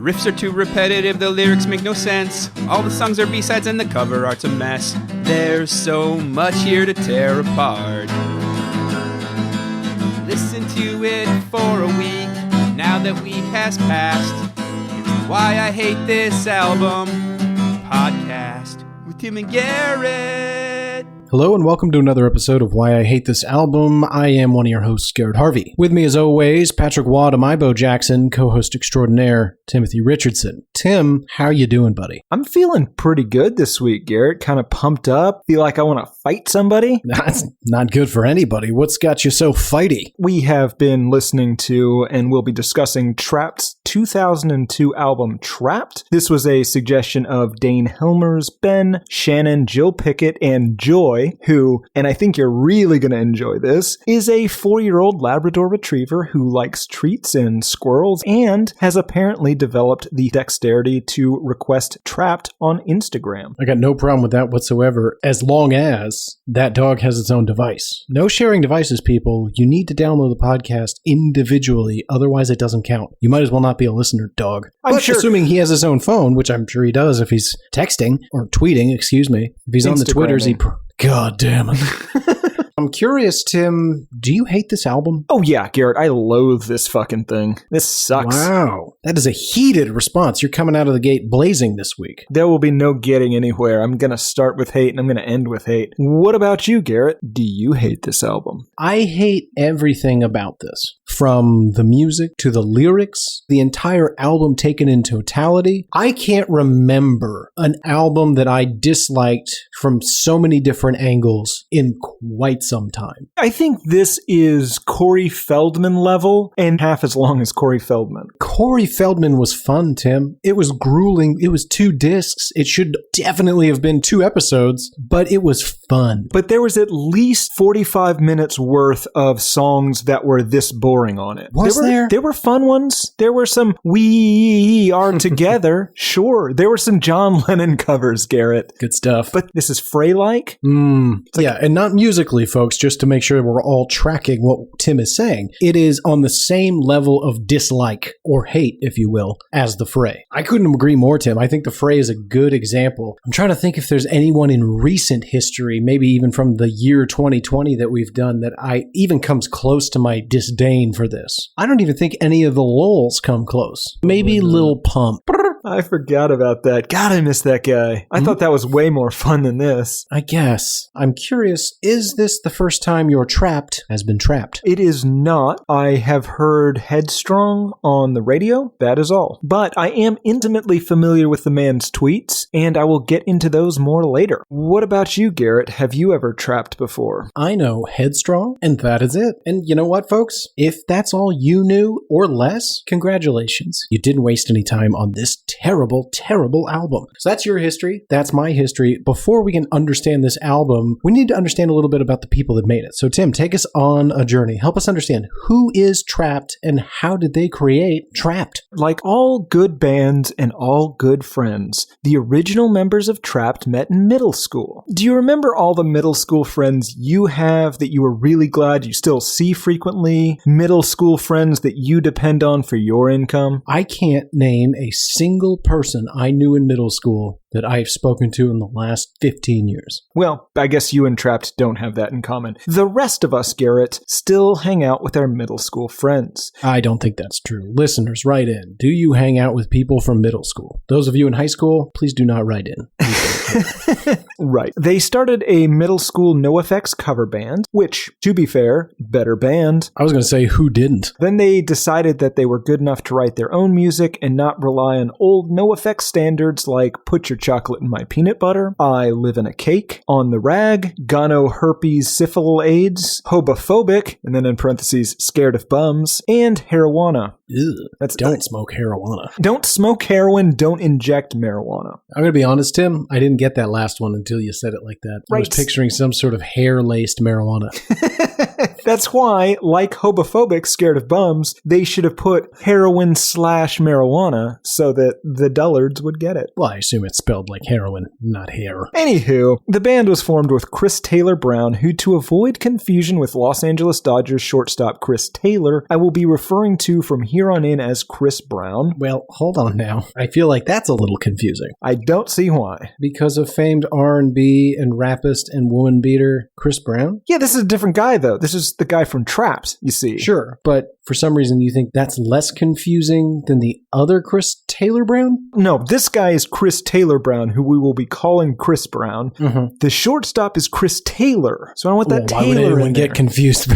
riffs are too repetitive, the lyrics make no sense. All the songs are B-sides and the cover art's a mess. There's so much here to tear apart. Listen to it for a week, now that week has passed. It's Why I Hate This Album podcast with Tim and Garrett. Hello and welcome to another episode of Why I Hate This Album. I am one of your hosts, Garrett Harvey. With me as always, Patrick Watt, Amiibo Jackson, co-host extraordinaire, Timothy Richardson. Tim, how you doing, buddy? I'm feeling pretty good this week, Garrett. Kind of pumped up. Feel like I want to fight somebody. That's not good for anybody. What's got you so fighty? We have been listening to and we'll be discussing Trapt's 2002 album Trapt. This was a suggestion of Dane Helmers, Ben, Shannon, Jill Pickett, and Joy, who, and I think you're really going to enjoy this, is a 4-year-old Labrador Retriever who likes treats and squirrels and has apparently developed the dexterity to request Trapt on Instagram. I got no problem with that whatsoever, as long as that dog has its own device. No sharing devices, people. You need to download the podcast individually, otherwise it doesn't count. You might as well not be a listener, dog. I'm sure, assuming he has his own phone, which I'm sure he does if he's texting, or tweeting, excuse me. If he's on the Twitters, God damn it. I'm curious, Tim, do you hate this album? Oh yeah, Garrett, I loathe this fucking thing. This sucks. Wow. That is a heated response. You're coming out of the gate blazing this week. There will be no getting anywhere. I'm going to start with hate and I'm going to end with hate. What about you, Garrett? Do you hate this album? I hate everything about this. From the music to the lyrics, the entire album taken in totality. I can't remember an album that I disliked from so many different angles in quite some time. I think this is Corey Feldman level and half as long as Corey Feldman. Corey Feldman was fun, Tim. It was grueling. It was 2 discs. It should definitely have been 2 episodes, but it was fun. But there was at least 45 minutes worth of songs that were this boring on it. Was there? There were fun ones. There were some We Are Together. Sure. There were some John Lennon covers, Garrett. Good stuff. But this is Frey-like? Yeah, and not musically, folks, just to make sure we're all tracking what Tim is saying. It is on the same level of dislike, or hate, if you will, as the Fray. I couldn't agree more, Tim. I think the Fray is a good example. I'm trying to think if there's anyone in recent history, maybe even from the year 2020 that we've done, that I even comes close to my disdain for this. I don't even think any of the Lols come close. Maybe Lil Pump. I forgot about that. God, I miss that guy. I thought that was way more fun than this. I guess. I'm curious, is this the first time your Trapt has been trapped? It is not. I have heard Headstrong on the radio. That is all. But I am intimately familiar with the man's tweets, and I will get into those more later. What about you, Garrett? Have you ever trapped before? I know Headstrong, and that is it. And you know what, folks? If that's all you knew or less, congratulations. You didn't waste any time on this terrible, terrible album. So that's your history. That's my history. Before we can understand this album, we need to understand a little bit about the people that made it. So Tim, take us on a journey. Help us understand who is Trapt and how did they create Trapt? Like all good bands and all good friends, the original members of Trapt met in middle school. Do you remember all the middle school friends you have that you were really glad you still see frequently? Middle school friends that you depend on for your income? I can't name a single person I knew in middle school that I've spoken to in the last 15 years. Well, I guess you and Trapt don't have that in common. The rest of us, Garrett, still hang out with our middle school friends. I don't think that's true. Listeners, write in. Do you hang out with people from middle school? Those of you in high school, please do not write in. Right. They started a middle school NoFX cover band, which, to be fair, better band. I was going to say, who didn't? Then they decided that they were good enough to write their own music and not rely on old NoFX standards like Put Your Chocolate in My Peanut Butter, I Live in a Cake, On the Rag, Gono Herpes Syphil AIDS, Hobophobic, and then in parentheses, Scared of Bums, and Marijuana. Don't smoke marijuana. Don't smoke heroin, don't inject marijuana. I'm going to be honest, Tim, I didn't get that last one until you said it like that. Right. I was picturing some sort of hair-laced marijuana. That's why, like homophobic scared of bums, they should have put heroin/marijuana so that the dullards would get it. Well, I assume it's spelled like heroin, not hair. Anywho, the band was formed with Chris Taylor Brown, who, to avoid confusion with Los Angeles Dodgers shortstop Chris Taylor, I will be referring to from here on in as Chris Brown. Well, hold on now. I feel like that's a little confusing. I don't see why. Because of famed R&B and rapist and woman beater Chris Brown? Yeah, this is a different guy, though. This is the guy from Trapt, you see. Sure, but for some reason you think that's less confusing than the other Chris Taylor Brown? No, this guy is Chris Taylor Brown, who we will be calling Chris Brown. Mm-hmm. The shortstop is Chris Taylor, so I want that Taylor in there. Why would anyone get confused?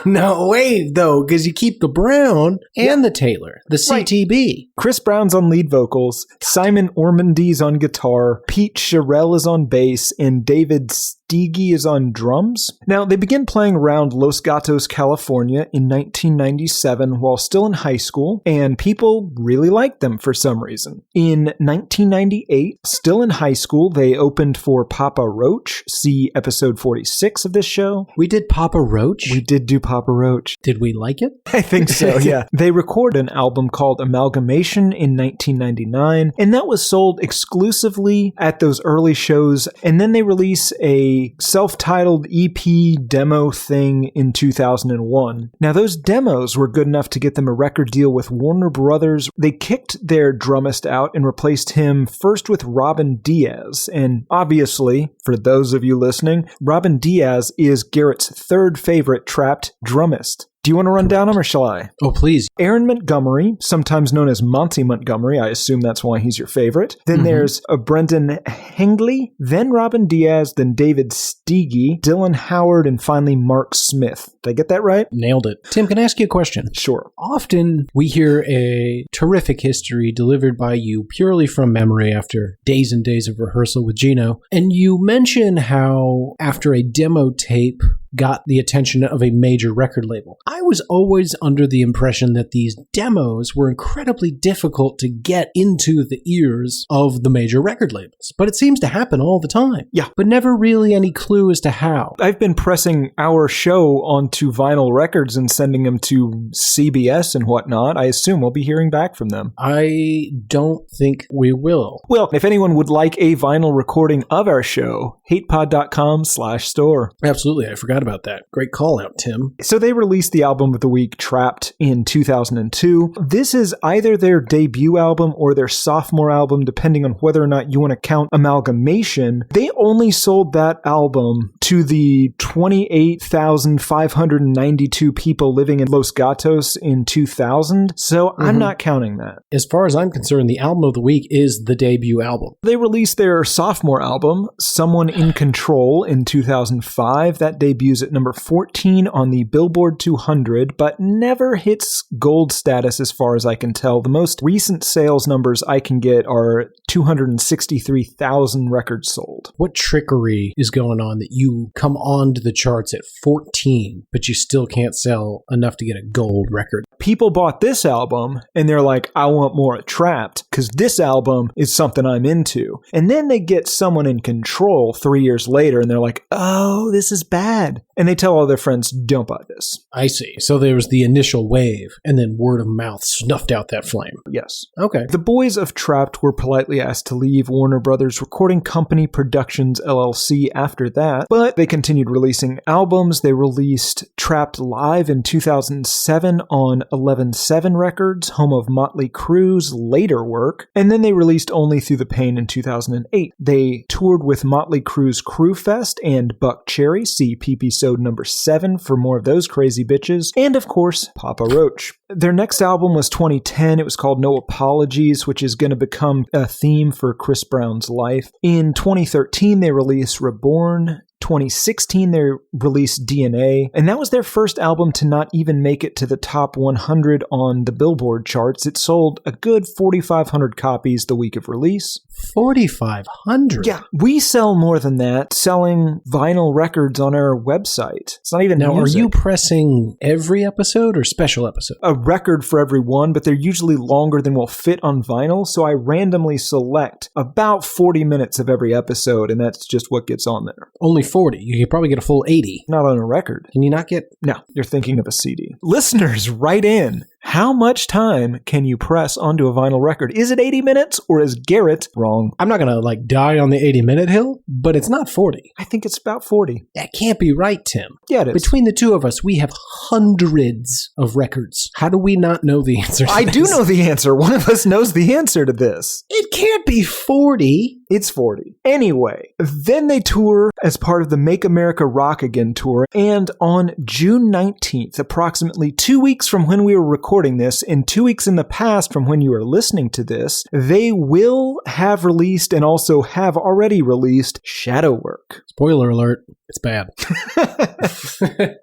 No, wait, though, because you keep the Brown and the Taylor, the CTB. Right. Chris Brown's on lead vocals, Simon Ormandy's on guitar, Pete Sherrill is on bass, and David Steege is on drums. Now, they began playing around Los Gatos, California in 1997 while still in high school, and people really liked them for some reason. In 1998, still in high school, they opened for Papa Roach. See episode 46 of this show. We did Papa Roach? We did do Papa Roach. Did we like it? I think so, yeah. They recorded an album called Amalgamation in 1999, and that was sold exclusively at those early shows, and then they released a self-titled EP demo thing in 2001. Now, those demos were good enough to get them a record deal with Warner Brothers. They kicked their drummist out and replaced him first with Robin Diaz. And obviously, for those of you listening, Robin Diaz is Garrett's third favorite Trapt drummist. Do you want to run down them or shall I? Oh, please. Aaron Montgomery, sometimes known as Monty Montgomery. I assume that's why he's your favorite. Then there's Brendan Hengley, then Robin Diaz, then David Steege, Dylan Howard, and finally Mark Smith. Did I get that right? Nailed it. Tim, can I ask you a question? Sure. Often we hear a terrific history delivered by you purely from memory after days and days of rehearsal with Gino. And you mention how after a demo tape got the attention of a major record label. I was always under the impression that these demos were incredibly difficult to get into the ears of the major record labels. But it seems to happen all the time. Yeah. But never really any clue as to how. I've been pressing our show onto vinyl records and sending them to CBS and whatnot. I assume we'll be hearing back from them. I don't think we will. Well, if anyone would like a vinyl recording of our show, hatepod.com/store. Absolutely. I forgot about that. Great call out, Tim. So they released the album of the week, Trapt, in 2002. This is either their debut album or their sophomore album, depending on whether or not you want to count Amalgamation. They only sold that album to the 28,592 people living in Los Gatos in 2000, so I'm not counting that. As far as I'm concerned, the album of the week is the debut album. They released their sophomore album, Someone in Control, in 2005. That debuts at number 14 on the Billboard 200, but never hits gold status as far as I can tell. The most recent sales numbers I can get are 263,000 records sold. What trickery is going on that you come onto the charts at 14, but you still can't sell enough to get a gold record? People bought this album and they're like, I want more of Trapt because this album is something I'm into. And then they get Someone in Control 3 years later and they're like, oh, this is bad. And they tell all their friends, don't buy this. I see. So there was the initial wave and then word of mouth snuffed out that flame. Yes. Okay. The boys of Trapt were politely asked to leave Warner Brothers Recording Company Productions LLC after that, but they continued releasing albums. They released Trapt Live in 2007 on 11-7 Records, home of Motley Crue's later work, and then they released Only Through the Pain in 2008. They toured with Motley Crue's Crue Fest and Buck Cherry, see PP-sode number 7 for more of those crazy bitches, and of course, Papa Roach. Their next album was 2010. It was called No Apologies, which is going to become a theme for Chris Brown's life. In 2013, they released Reborn. 2016, they released DNA, and that was their first album to not even make it to the top 100 on the Billboard charts. It sold a good 4,500 copies the week of release. 4,500? Yeah, we sell more than that, selling vinyl records on our website. It's not even Now, music. Are you pressing every episode or special episode? A record for every one, but they're usually longer than will fit on vinyl, so I randomly select about 40 minutes of every episode, and that's just what gets on there. Only 40. You could probably get a full 80. Not on a record. Can you not get... No, you're thinking of a CD. Listeners, write in. How much time can you press onto a vinyl record? Is it 80 minutes or is Garrett wrong? I'm not going to die on the 80-minute hill, but it's not 40. I think it's about 40. That can't be right, Tim. Yeah, it is. Between the two of us, we have hundreds of records. How do we not know the answer to I this? do know the answer. One of us knows the answer to this. It can't be 40. It's 40. Anyway, then they tour as part of the Make America Rock Again tour, and on June 19th, approximately 2 weeks from when we were recording this, and 2 weeks in the past from when you are listening to this, they will have released and also have already released Shadow Work. Spoiler alert, it's bad.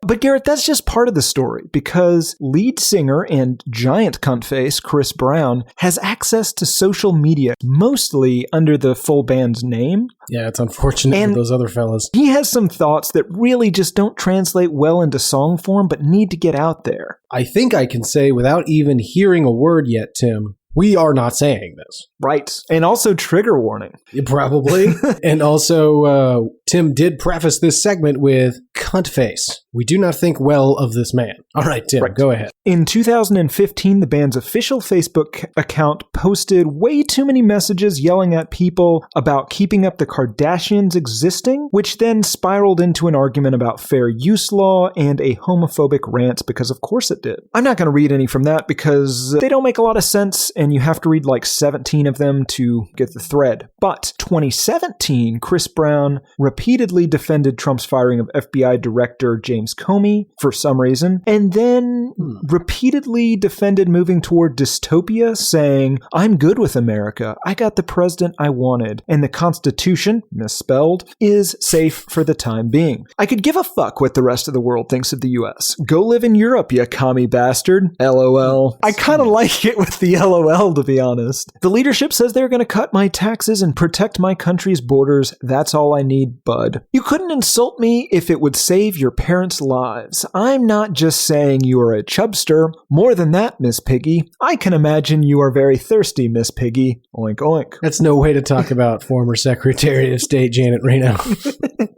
But Garrett, that's just part of the story, because lead singer and giant cuntface Chris Brown has access to social media, mostly under the full band's name. Yeah, it's unfortunate for those other fellas. He has some thoughts that really just don't translate well into song form, but need to get out there. I think I can say, without even hearing a word yet, Tim, we are not saying this. Right. And also trigger warning. Probably. And also, Tim did preface this segment with cunt face. We do not think well of this man. All right, Tim, go ahead. In 2015, the band's official Facebook account posted way too many messages yelling at people about keeping up the Kardashians existing, which then spiraled into an argument about fair use law and a homophobic rant, because of course it did. I'm not going to read any from that because they don't make a lot of sense, and you have to read like 17 of them to get the thread. But 2017, Chris Brown repeatedly defended Trump's firing of FBI Director James Comey for some reason, and then repeatedly defended moving toward dystopia, saying, "I'm good with America. I got the president I wanted, and the Constitution, misspelled, is safe for the time being. I could give a fuck what the rest of the world thinks of the US. Go live in Europe, you commie bastard. LOL." I kind of like it with the LOL, to be honest. The leadership says they're going to cut my taxes and protect my country's borders. That's all I need, bud. You couldn't insult me if it would save your parents' lives. I'm not just saying you are a chubster. More than that, Miss Piggy. I can imagine you are very thirsty, Miss Piggy. Oink, oink. That's no way to talk about former Secretary of State Janet Reno.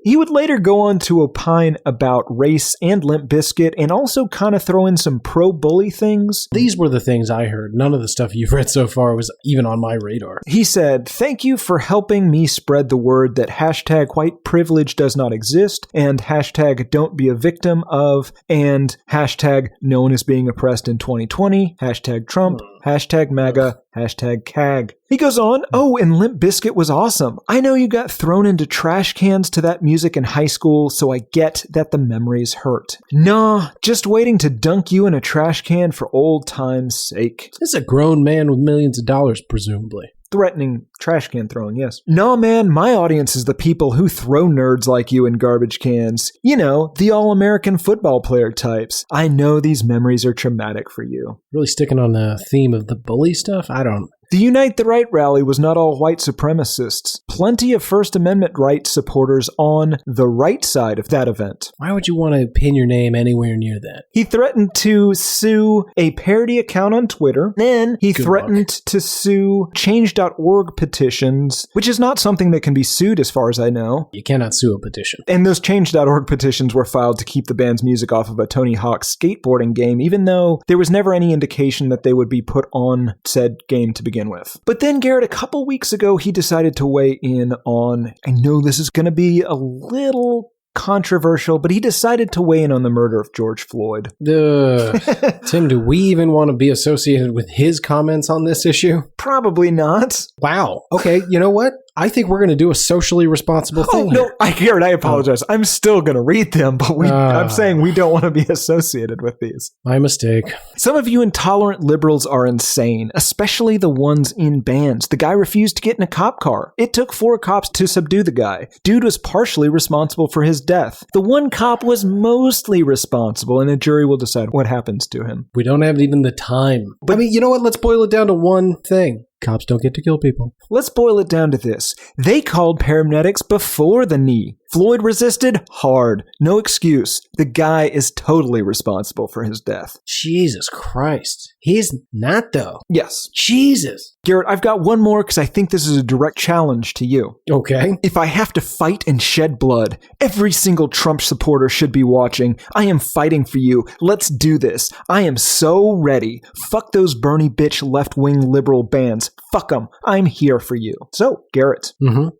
He would later go on to opine about race and Limp Bizkit, and also kind of throw in some pro-bully things. These were the things I heard. None of the stuff you've read so far was even on my radar. He said, "Thank you for helping me spread the word that hashtag white privilege does not exist, and hashtag don't be a victim of, and hashtag no one is being oppressed in 2020, hashtag Trump, hashtag MAGA, hashtag CAG." He goes on, "Oh, and Limp Bizkit was awesome. I know you got thrown into trash cans to that music in high school, so I get that the memories hurt. Nah, just waiting to dunk you in a trash can for old time's sake." This is a grown man with millions of dollars, presumably. Threatening trash can throwing, yes. "Nah, man, my audience is the people who throw nerds like you in garbage cans. You know, the all-American football player types. I know these memories are traumatic for you." Really sticking on the theme of the bully stuff? I don't... The Unite the Right rally was not all white supremacists. Plenty of First Amendment rights supporters on the right side of that event. Why would you want to pin your name anywhere near that? He threatened to sue a parody account on Twitter. Then he threatened to sue Change.org petitions, which is not something that can be sued as far as I know. You cannot sue a petition. And those Change.org petitions were filed to keep the band's music off of a Tony Hawk skateboarding game, even though there was never any indication that they would be put on said game to begin with. But then, Garrett, a couple weeks ago, he decided to weigh in on, I know this is going to be a little controversial, but he decided to weigh in on the murder of George Floyd. Tim, do we even want to be associated with his comments on this issue? Probably not. Wow. Okay, you know what? I think we're going to do a socially responsible thing here. No, Garrett, I apologize. I'm still going to read them, but I'm saying we don't want to be associated with these. My mistake. Some of you intolerant liberals are insane, especially the ones in bands. The guy refused to get in a cop car. It took 4 cops to subdue the guy. Dude was partially responsible for his death. The one cop was mostly responsible, and a jury will decide what happens to him. We don't have even the time. But I mean, you know what? Let's boil it down to one thing. Cops don't get to kill people. Let's boil it down to this. They called paramedics before the knee. Floyd resisted hard. No excuse. The guy is totally responsible for his death. Jesus Christ. He's not, though. Yes. Jesus. Garrett, I've got one more because I think this is a direct challenge to you. Okay. If I have to fight and shed blood, every single Trump supporter should be watching. I am fighting for you. Let's do this. I am so ready. Fuck those Bernie bitch left-wing liberal bands. Fuck them. I'm here for you. So, Garrett,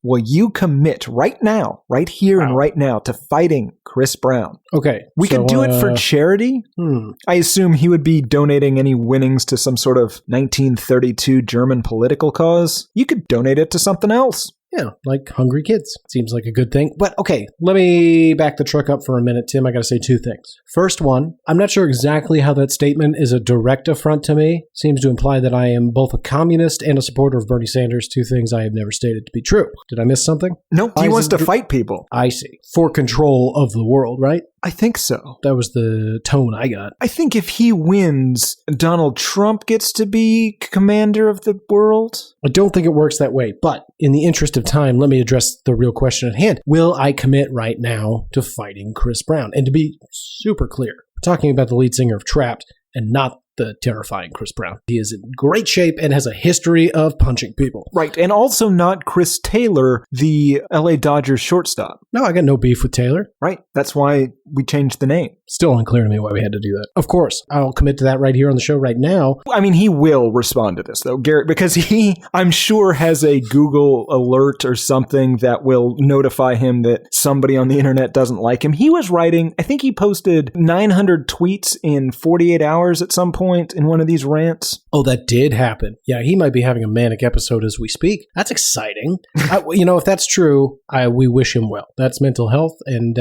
will you commit right now, right here and right now, to fighting Chris Brown? Okay. We could do it for charity. I assume he would be donating any winnings to some sort of 1932 German political cause. You could donate it to something else. Yeah, like hungry kids. Seems like a good thing. But okay, let me back the truck up for a minute, Tim. I got to say two things. First one, I'm not sure exactly how that statement is a direct affront to me. Seems to imply that I am both a communist and a supporter of Bernie Sanders, two things I have never stated to be true. Did I miss something? No, he wants to fight people. I see. For control of the world, right? I think so. That was the tone I got. I think if he wins, Donald Trump gets to be commander of the world. I don't think it works that way, but in the interest of time, let me address the real question at hand. Will I commit right now to fighting Chris Brown? And to be super clear, we're talking about the lead singer of Trapt and not the terrifying Chris Brown. He is in great shape and has a history of punching people. Right, and also not Chris Taylor, the LA Dodgers shortstop. No, I got no beef with Taylor. Right, that's why we changed the name. Still unclear to me why we had to do that. Of course, I'll commit to that right here on the show right now. I mean, he will respond to this, though, Garrett, because he, I'm sure, has a Google alert or something that will notify him that somebody on the internet doesn't like him. He was writing, I think he posted 900 tweets in 48 hours at some point in one of these rants. Oh, that did happen. Yeah, he might be having a manic episode as we speak. That's exciting. If that's true, we wish him well. That's mental health, and,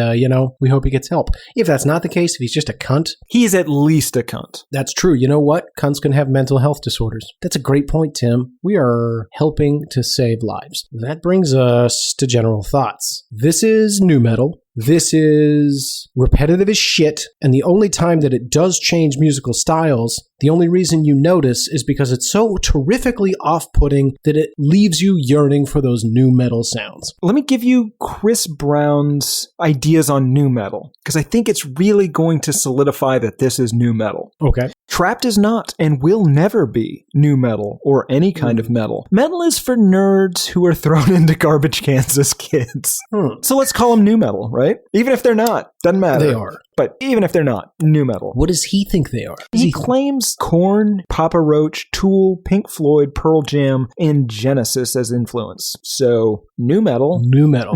we hope he gets help. If that's not the case, if he's just a cunt. He's at least a cunt. That's true. You know what? Cunts can have mental health disorders. That's a great point, Tim. We are helping to save lives. That brings us to general thoughts. This is nu metal. This is repetitive as shit, and the only time that it does change musical styles, the only reason you notice is because it's so terrifically off-putting that it leaves you yearning for those nu metal sounds. Let me give you Chris Brown's ideas on nu metal, because I think it's really going to solidify that this is nu metal. Okay. Trapt is not and will never be nu metal or any kind of metal. Metal is for nerds who are thrown into garbage cans as kids. So let's call them nu metal, right? Even if they're not, doesn't matter. They are. But even if they're not, nu metal. What does he think they are? He claims Korn, Papa Roach, Tool, Pink Floyd, Pearl Jam, and Genesis as influence. So, nu metal. Nu metal.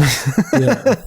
Yeah.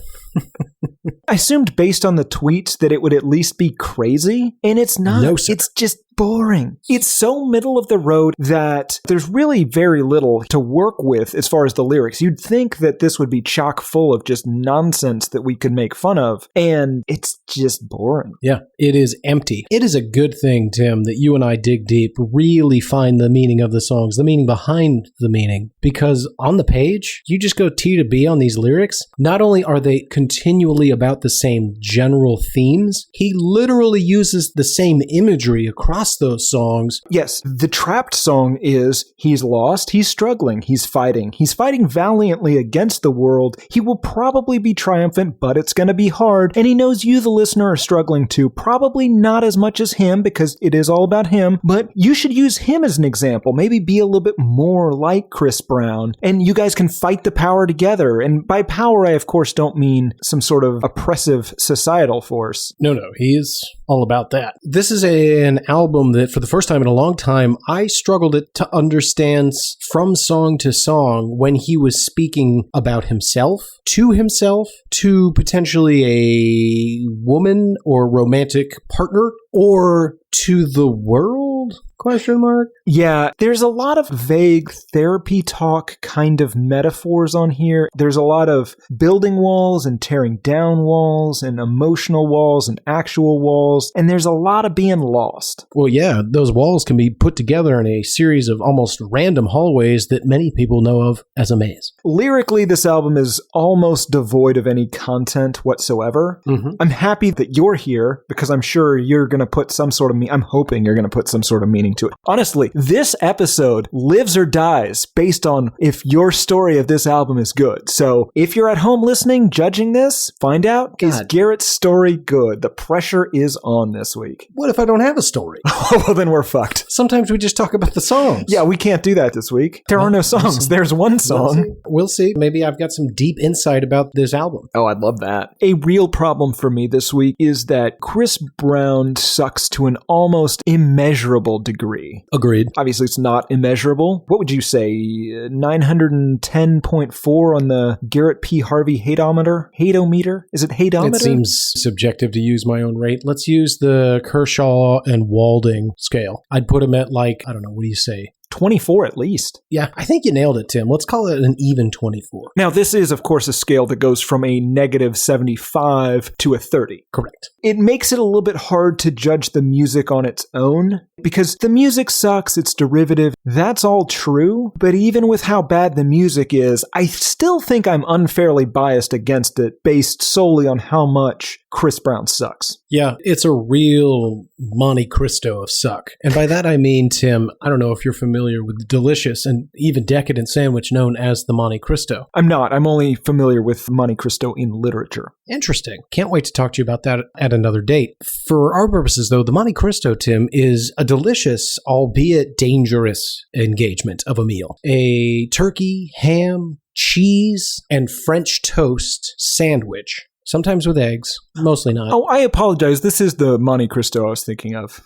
I assumed based on the tweets that it would at least be crazy, and it's not. No, sir. It's just boring. It's so middle of the road that there's really very little to work with as far as the lyrics. You'd think that this would be chock full of just nonsense that we could make fun of, and it's just boring. Yeah, it is empty. It is a good thing, Tim, that you and I dig deep, really find the meaning of the songs, the meaning behind the meaning, because on the page, you just go T to B on these lyrics. Not only are they continually about the same general themes, he literally uses the same imagery across those songs. Yes, the Trapt song is, he's lost, he's struggling, he's fighting valiantly against the world. He will probably be triumphant, but it's going to be hard, and he knows you, the listener, are struggling too. Probably not as much as him, because it is all about him, but you should use him as an example. Maybe be a little bit more like Chris Brown, and you guys can fight the power together. And by power, I of course don't mean some sort of oppressive societal force. No, he is all about that. This is an album that for the first time in a long time, I struggled to understand from song to song when he was speaking about himself, to potentially a woman or romantic partner, or to the world? Question mark? Yeah, there's a lot of vague therapy talk kind of metaphors on here. There's a lot of building walls and tearing down walls and emotional walls and actual walls, and there's a lot of being lost. Well, yeah, those walls can be put together in a series of almost random hallways that many people know of as a maze. Lyrically, this album is almost devoid of any content whatsoever. I'm happy that you're here because I'm sure you're going to put some sort of I'm hoping you're going to put some sort of meaning listening to it. Honestly, this episode lives or dies based on if your story of this album is good. So if you're at home listening, judging this, find out, is Garrett's story good? The pressure is on this week. What if I don't have a story? Well, then we're fucked. Sometimes we just talk about the songs. Yeah, we can't do that this week. There are no songs. There's one song. We'll see. Maybe I've got some deep insight about this album. Oh, I'd love that. A real problem for me this week is that Chris Brown sucks to an almost immeasurable degree. Agreed. Obviously, it's not immeasurable. What would you say? 910.4 on the Garrett P. Harvey hateometer? Hateometer? Is it hateometer? It seems subjective to use my own rate. Let's use the Kershaw and Walding scale. I'd put him at like, I don't know, what do you say? 24 at least. Yeah, I think you nailed it, Tim. Let's call it an even 24. Now, this is, of course, a scale that goes from a negative 75 to a 30. Correct. It makes it a little bit hard to judge the music on its own because the music sucks, it's derivative. That's all true. But even with how bad the music is, I still think I'm unfairly biased against it based solely on how much Chris Brown sucks. Yeah, it's a real Monte Cristo of suck. And by that I mean, Tim, I don't know if you're familiar with the delicious and even decadent sandwich known as the Monte Cristo. I'm not. I'm only familiar with Monte Cristo in literature. Interesting. Can't wait to talk to you about that at another date. For our purposes, though, the Monte Cristo, Tim, is a delicious, albeit dangerous engagement of a meal. A turkey, ham, cheese, and French toast sandwich. Sometimes with eggs, mostly not. Oh, I apologize. This is the Monte Cristo I was thinking of.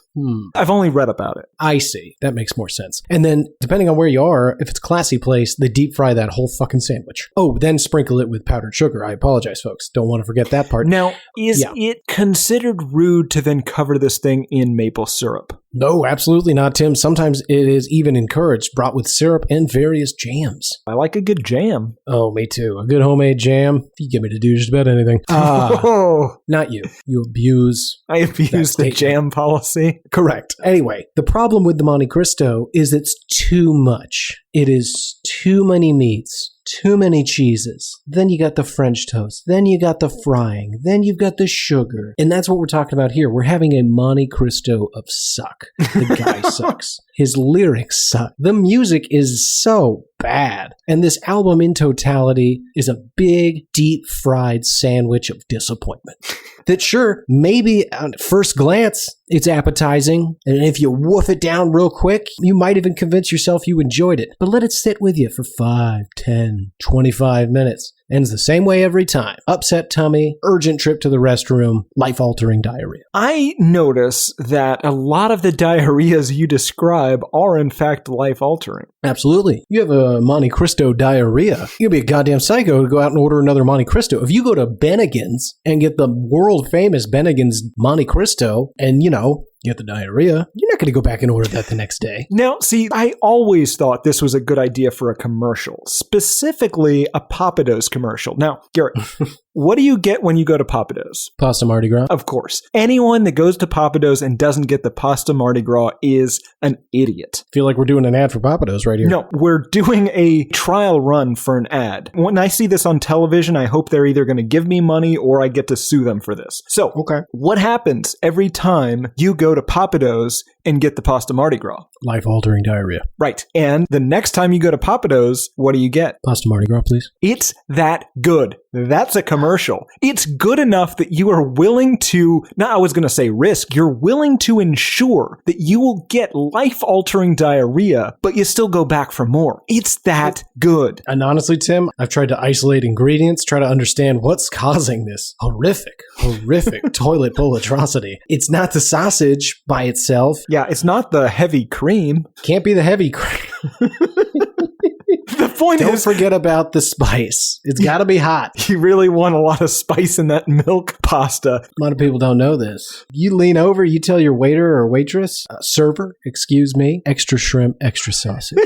I've only read about it. I see. That makes more sense. And then, depending on where you are, if it's a classy place, they deep fry that whole fucking sandwich. Oh, then sprinkle it with powdered sugar. I apologize, folks. Don't want to forget that part. Now, is it considered rude to then cover this thing in maple syrup? No, absolutely not, Tim. Sometimes it is even encouraged, brought with syrup and various jams. I like a good jam. Oh, me too. A good homemade jam. You get me to do just about anything. Not you. You abuse. I abuse the jam policy. Correct. Anyway, the problem with the Monte Cristo is it's too much. It is too many meats. Too many cheeses. Then you got the French toast. Then you got the frying. Then you've got the sugar. And that's what we're talking about here. We're having a Monte Cristo of suck. The guy sucks. His lyrics suck. The music is so bad. And this album in totality is a big, deep fried sandwich of disappointment. That sure, maybe at first glance, it's appetizing. And if you woof it down real quick, you might even convince yourself you enjoyed it. But let it sit with you for 5, 10, 25 minutes. Ends the same way every time. Upset tummy, urgent trip to the restroom, life-altering diarrhea. I notice that a lot of the diarrheas you describe are in fact life-altering. Absolutely. You have a Monte Cristo diarrhea. You'd be a goddamn psycho to go out and order another Monte Cristo. If you go to Bennigan's and get the world-famous Bennigan's Monte Cristo and, you get the diarrhea, you're not going to go back and order that the next day. Now, see, I always thought this was a good idea for a commercial, specifically a Pappadeaux commercial. Now, Garrett, what do you get when you go to Pappadeaux? Pasta Mardi Gras. Of course. Anyone that goes to Pappadeaux and doesn't get the Pasta Mardi Gras is an idiot. Feel like we're doing an ad for Pappadeaux right here. No, we're doing a trial run for an ad. When I see this on television, I hope they're either going to give me money or I get to sue them for this. So, what happens every time you go to Pappadeaux and get the Pasta Mardi Gras? Life-altering diarrhea. Right. And the next time you go to Pappadeaux, what do you get? Pasta Mardi Gras, please. It's that good. That's a commercial. It's good enough that you are willing to, I was going to say risk, you're willing to ensure that you will get life-altering diarrhea, but you still go back for more. It's that good. And honestly, Tim, I've tried to isolate ingredients, try to understand what's causing this horrific toilet bowl atrocity. It's not the sausage by itself. Yeah, it's not the heavy cream. Can't be the heavy cream. The point Don't is, forget about the spice. It's got to be hot. You really want a lot of spice in that milk pasta. A lot of people don't know this. You lean over, you tell your waiter or waitress, server, excuse me, extra shrimp, extra sausage.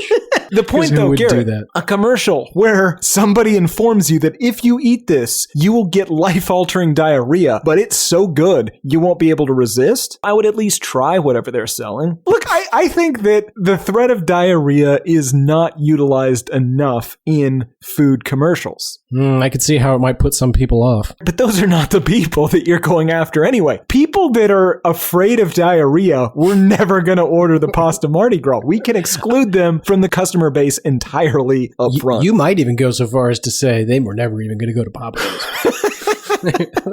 The point though, Garrett, a commercial where somebody informs you that if you eat this, you will get life-altering diarrhea, but it's so good, you won't be able to resist. I would at least try whatever they're selling. Look, I think that the threat of diarrhea is not utilized used enough in food commercials. I could see how it might put some people off. But those are not the people that you're going after anyway. People that are afraid of diarrhea, we're never going to order the pasta Mardi Gras. We can exclude them from the customer base entirely up front. You might even go so far as to say they were never even going to go to Pappadeaux's.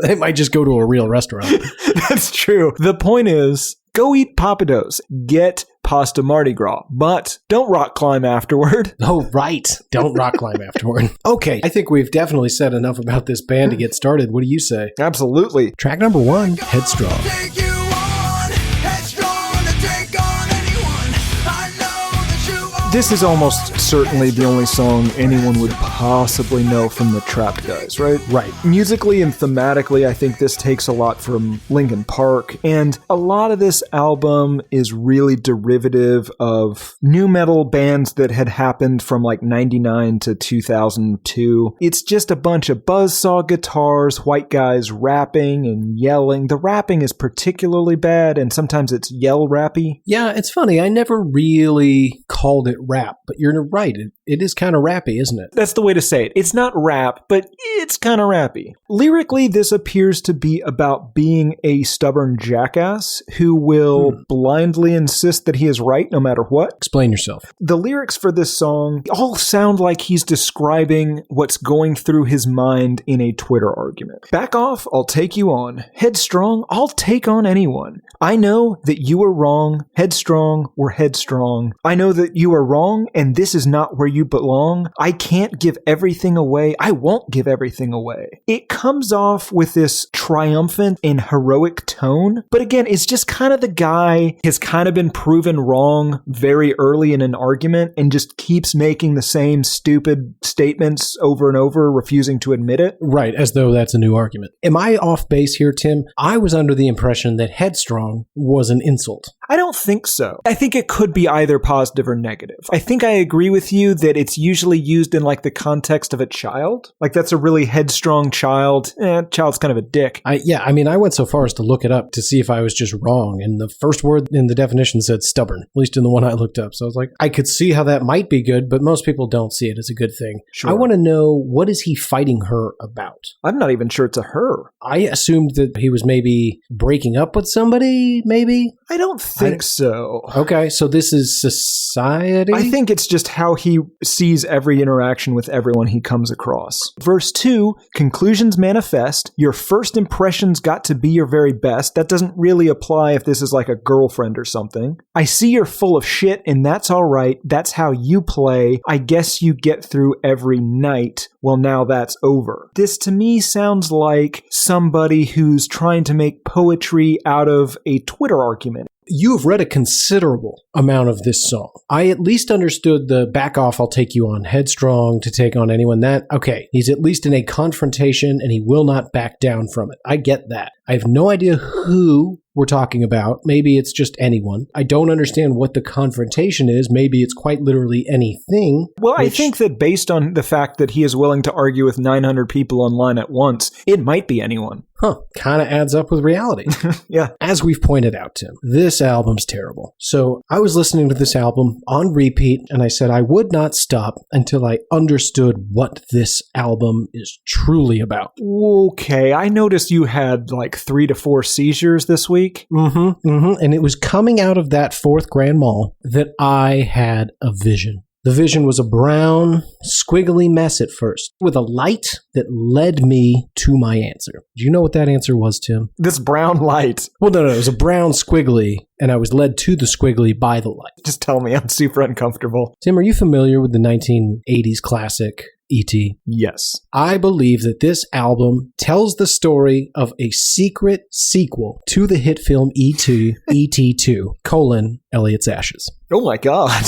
They might just go to a real restaurant. That's true. The point is, go eat Pappadeaux's. Get pasta Mardi Gras, but don't rock climb afterward. Oh, right. Don't rock climb afterward. Okay, I think we've definitely said enough about this band to get started. What do you say? Absolutely. Track number 1, Headstrong. This is almost certainly the only song anyone would possibly know from the Trapt guys, right? Right. Musically and thematically, I think this takes a lot from Linkin Park, and a lot of this album is really derivative of nu metal bands that had happened from like 99 to 2002. It's just a bunch of buzzsaw guitars, white guys rapping and yelling. The rapping is particularly bad, and sometimes it's yell rappy. Yeah, it's funny. I never really called it rap, but you're right. It is kind of rappy, isn't it? That's the way to say it. It's not rap, but it's kind of rappy. Lyrically, this appears to be about being a stubborn jackass who will blindly insist that he is right no matter what. Explain yourself. The lyrics for this song all sound like he's describing what's going through his mind in a Twitter argument. Back off, I'll take you on. Headstrong, I'll take on anyone. I know that you are wrong. Headstrong, we're headstrong. I know that you are wrong, and this is not where you belong. I can't give everything away. I won't give everything away. It comes off with this triumphant and heroic tone, but again, it's just kind of the guy has kind of been proven wrong very early in an argument and just keeps making the same stupid statements over and over, refusing to admit it. Right, as though that's a new argument. Am I off base here, Tim? I was under the impression that headstrong was an insult. I don't think so. I think it could be either positive or negative. I think I agree with you that it's usually used in like the context of a child. Like that's a really headstrong child. Child's kind of a dick. I went so far as to look it up to see if I was just wrong. And the first word in the definition said stubborn, at least in the one I looked up. So I was like, I could see how that might be good, but most people don't see it as a good thing. Sure. I want to know, what is he fighting her about? I'm not even sure it's a her. I assumed that he was maybe breaking up with somebody, maybe? I don't think so. Okay, so this is society? I think it's just how he sees every interaction with everyone he comes across. Verse 2, conclusions manifest. Your first impressions got to be your very best. That doesn't really apply if this is like a girlfriend or something. I see you're full of shit, and that's all right. That's how you play. I guess you get through every night. Well, now that's over. This to me sounds like somebody who's trying to make poetry out of a Twitter argument. You've read a considerable amount of this song. I at least understood the back off, I'll take you on, headstrong to take on anyone. Okay, he's at least in a confrontation and he will not back down from it. I get that. I have no idea who we're talking about. Maybe it's just anyone. I don't understand what the confrontation is. Maybe it's quite literally anything. Well, I think that based on the fact that he is willing to argue with 900 people online at once, it might be anyone. Kind of adds up with reality. Yeah. As we've pointed out, Tim, this album's terrible. So I was listening to this album on repeat, and I said I would not stop until I understood what this album is truly about. Okay, I noticed you had like 3 to 4 seizures this week. And it was coming out of that fourth Grand Mall that I had a vision. The vision was a brown, squiggly mess at first, with a light that led me to my answer. Do you know what that answer was, Tim? This brown light. Well, no, it was a brown squiggly, and I was led to the squiggly by the light. Just tell me, I'm super uncomfortable. Tim, are you familiar with the 1980s classic E.T.? Yes. I believe that this album tells the story of a secret sequel to the hit film E.T., E.T. 2, Elliot's Ashes. Oh my God.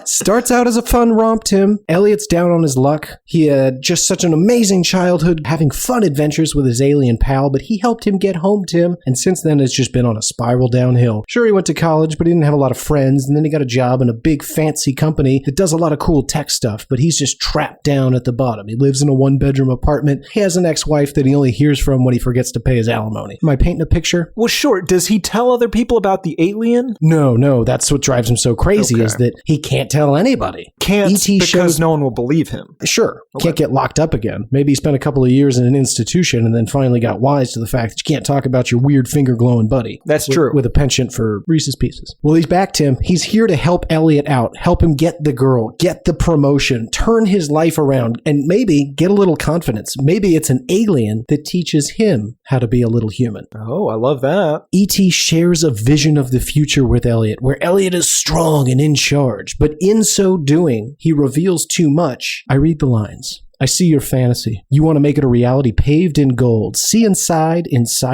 Starts out as a fun romp, Tim. Elliot's down on his luck. He had just such an amazing childhood, having fun adventures with his alien pal, but he helped him get home, Tim, and since then it's just been on a spiral downhill. Sure, he went to college, but he didn't have a lot of friends, and then he got a job in a big fancy company that does a lot of cool tech stuff, but he's just trapped down at the bottom. He lives in a one-bedroom apartment. He has an ex-wife that he only hears from when he forgets to pay his alimony. Am I painting a picture? Well, sure. Does he tell other people about the alien? No. That's what drives him so crazy, Okay. Is that he can't tell tell anybody. Can't E.T. because no one will believe him. Sure. Okay. Can't get locked up again. Maybe he spent a couple of years in an institution and then finally got wise to the fact that you can't talk about your weird finger-glowing buddy. That's true. With a penchant for Reese's Pieces. Well, he's back, Tim. He's here to help Elliot out, help him get the girl, get the promotion, turn his life around, and maybe get a little confidence. Maybe it's an alien that teaches him how to be a little human. Oh, I love that. E.T. shares a vision of the future with Elliot, where Elliot is strong and in charge, but in so doing, he reveals too much. I read the lines. I see your fantasy. You want to make it a reality paved in gold. See inside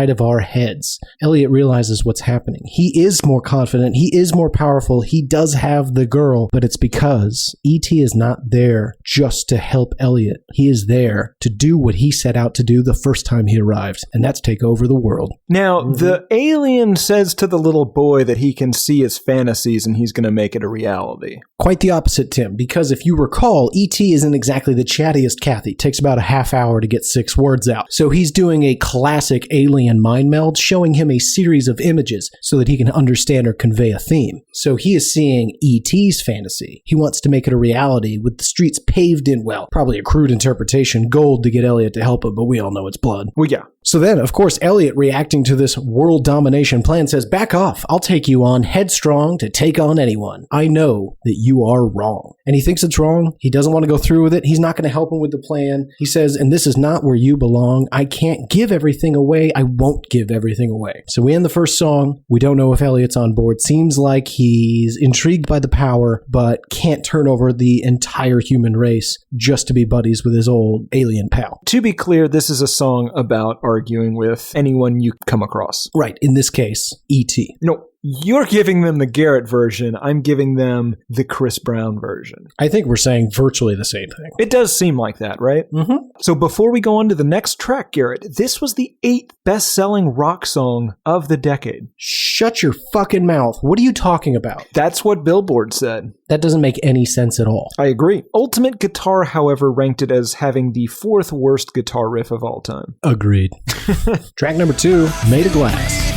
of our heads. Elliot realizes what's happening. He is more confident. He is more powerful. He does have the girl, but it's because E.T. is not there just to help Elliot. He is there to do what he set out to do the first time he arrived, and that's take over the world. Now, the alien says to the little boy that he can see his fantasies and he's going to make it a reality. Quite the opposite, Tim, because if you recall, E.T. isn't exactly the chattiest Kathy. It takes about a half hour to get 6 words out. So he's doing a classic alien mind meld, showing him a series of images so that he can understand or convey a theme. So he is seeing E.T.'s fantasy. He wants to make it a reality with the streets paved in, well, probably a crude interpretation, gold to get Elliot to help him, but we all know it's blood. Well, yeah. So then, of course, Elliot, reacting to this world domination plan, says, back off. I'll take you on, headstrong to take on anyone. I know that you are wrong. And he thinks it's wrong. He doesn't want to go through with it. He's not going to help him with the plan. He says, and this is not where you belong. I can't give everything away. I won't give everything away. So we end the first song. We don't know if Elliot's on board. Seems like he's intrigued by the power, but can't turn over the entire human race just to be buddies with his old alien pal. To be clear, this is a song about arguing with anyone you come across. Right. In this case, E.T. No. You're giving them the Garrett version. I'm giving them the Chris Brown version. I think we're saying virtually the same thing. It does seem like that, right? Mm-hmm. So before we go on to the next track, Garrett, this was the 8th best-selling rock song of the decade. Shut your fucking mouth. What are you talking about? That's what Billboard said. That doesn't make any sense at all. I agree. Ultimate Guitar, however, ranked it as having the 4th worst guitar riff of all time. Agreed. Track number 2, Made of Glass.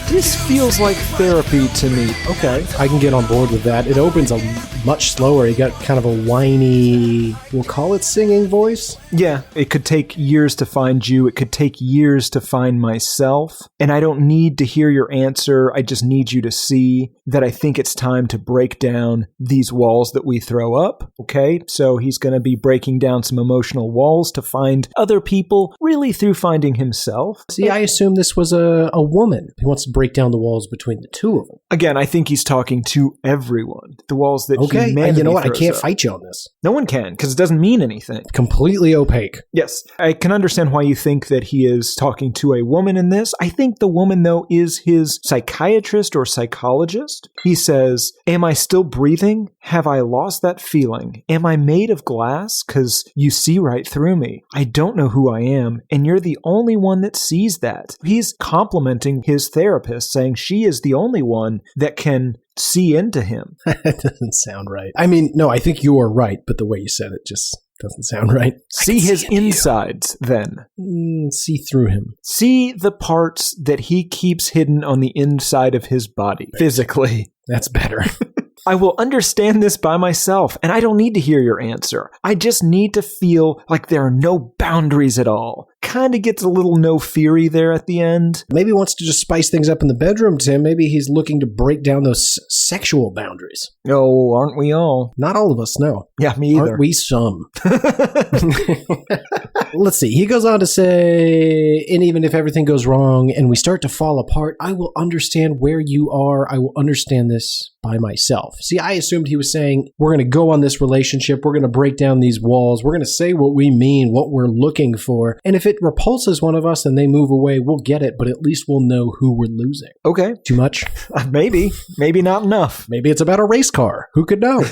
This feels like therapy to me. Okay, I can get on board with that. It opens a much slower. You got kind of a whiny, we'll call it singing voice. Yeah, it could take years to find you. It could take years to find myself. And I don't need to hear your answer. I just need you to see that I think it's time to break down these walls that we throw up. Okay, so he's going to be breaking down some emotional walls to find other people, really through finding himself. See, I assume this was a woman. He wants to break down the walls between the two of them. Again, I think he's talking to everyone. The walls that humanity you know what? I throws can't up. fight you on this. No one can, because it doesn't mean anything. Completely opaque. Yes, I can understand why you think that he is talking to a woman in this. I think the woman, though, is his psychiatrist or psychologist. He says, am I still breathing? Have I lost that feeling? Am I made of glass? Because you see right through me. I don't know who I am, and you're the only one that sees that. He's complimenting his therapist, saying she is the only one that can see into him. That doesn't sound right. I mean, no, I think you are right, but the way you said it just doesn't sound right. See his insides, then. See through him. See the parts that he keeps hidden on the inside of his body, physically. That's better. I will understand this by myself, and I don't need to hear your answer. I just need to feel like there are no boundaries at all. Kind of gets a little no-feary there at the end. Maybe he wants to just spice things up in the bedroom, Tim. Maybe he's looking to break down those sexual boundaries. Oh, aren't we all? Not all of us, no. Yeah, me either. Aren't we some? Let's see. He goes on to say, and even if everything goes wrong and we start to fall apart, I will understand where you are. I will understand this by myself. See, I assumed he was saying, we're going to go on this relationship. We're going to break down these walls. We're going to say what we mean, what we're looking for. And if it repulses one of us and they move away, we'll get it, but at least we'll know who we're losing. Okay. Too much? Maybe. Maybe not enough. Maybe it's about a race car. Who could know?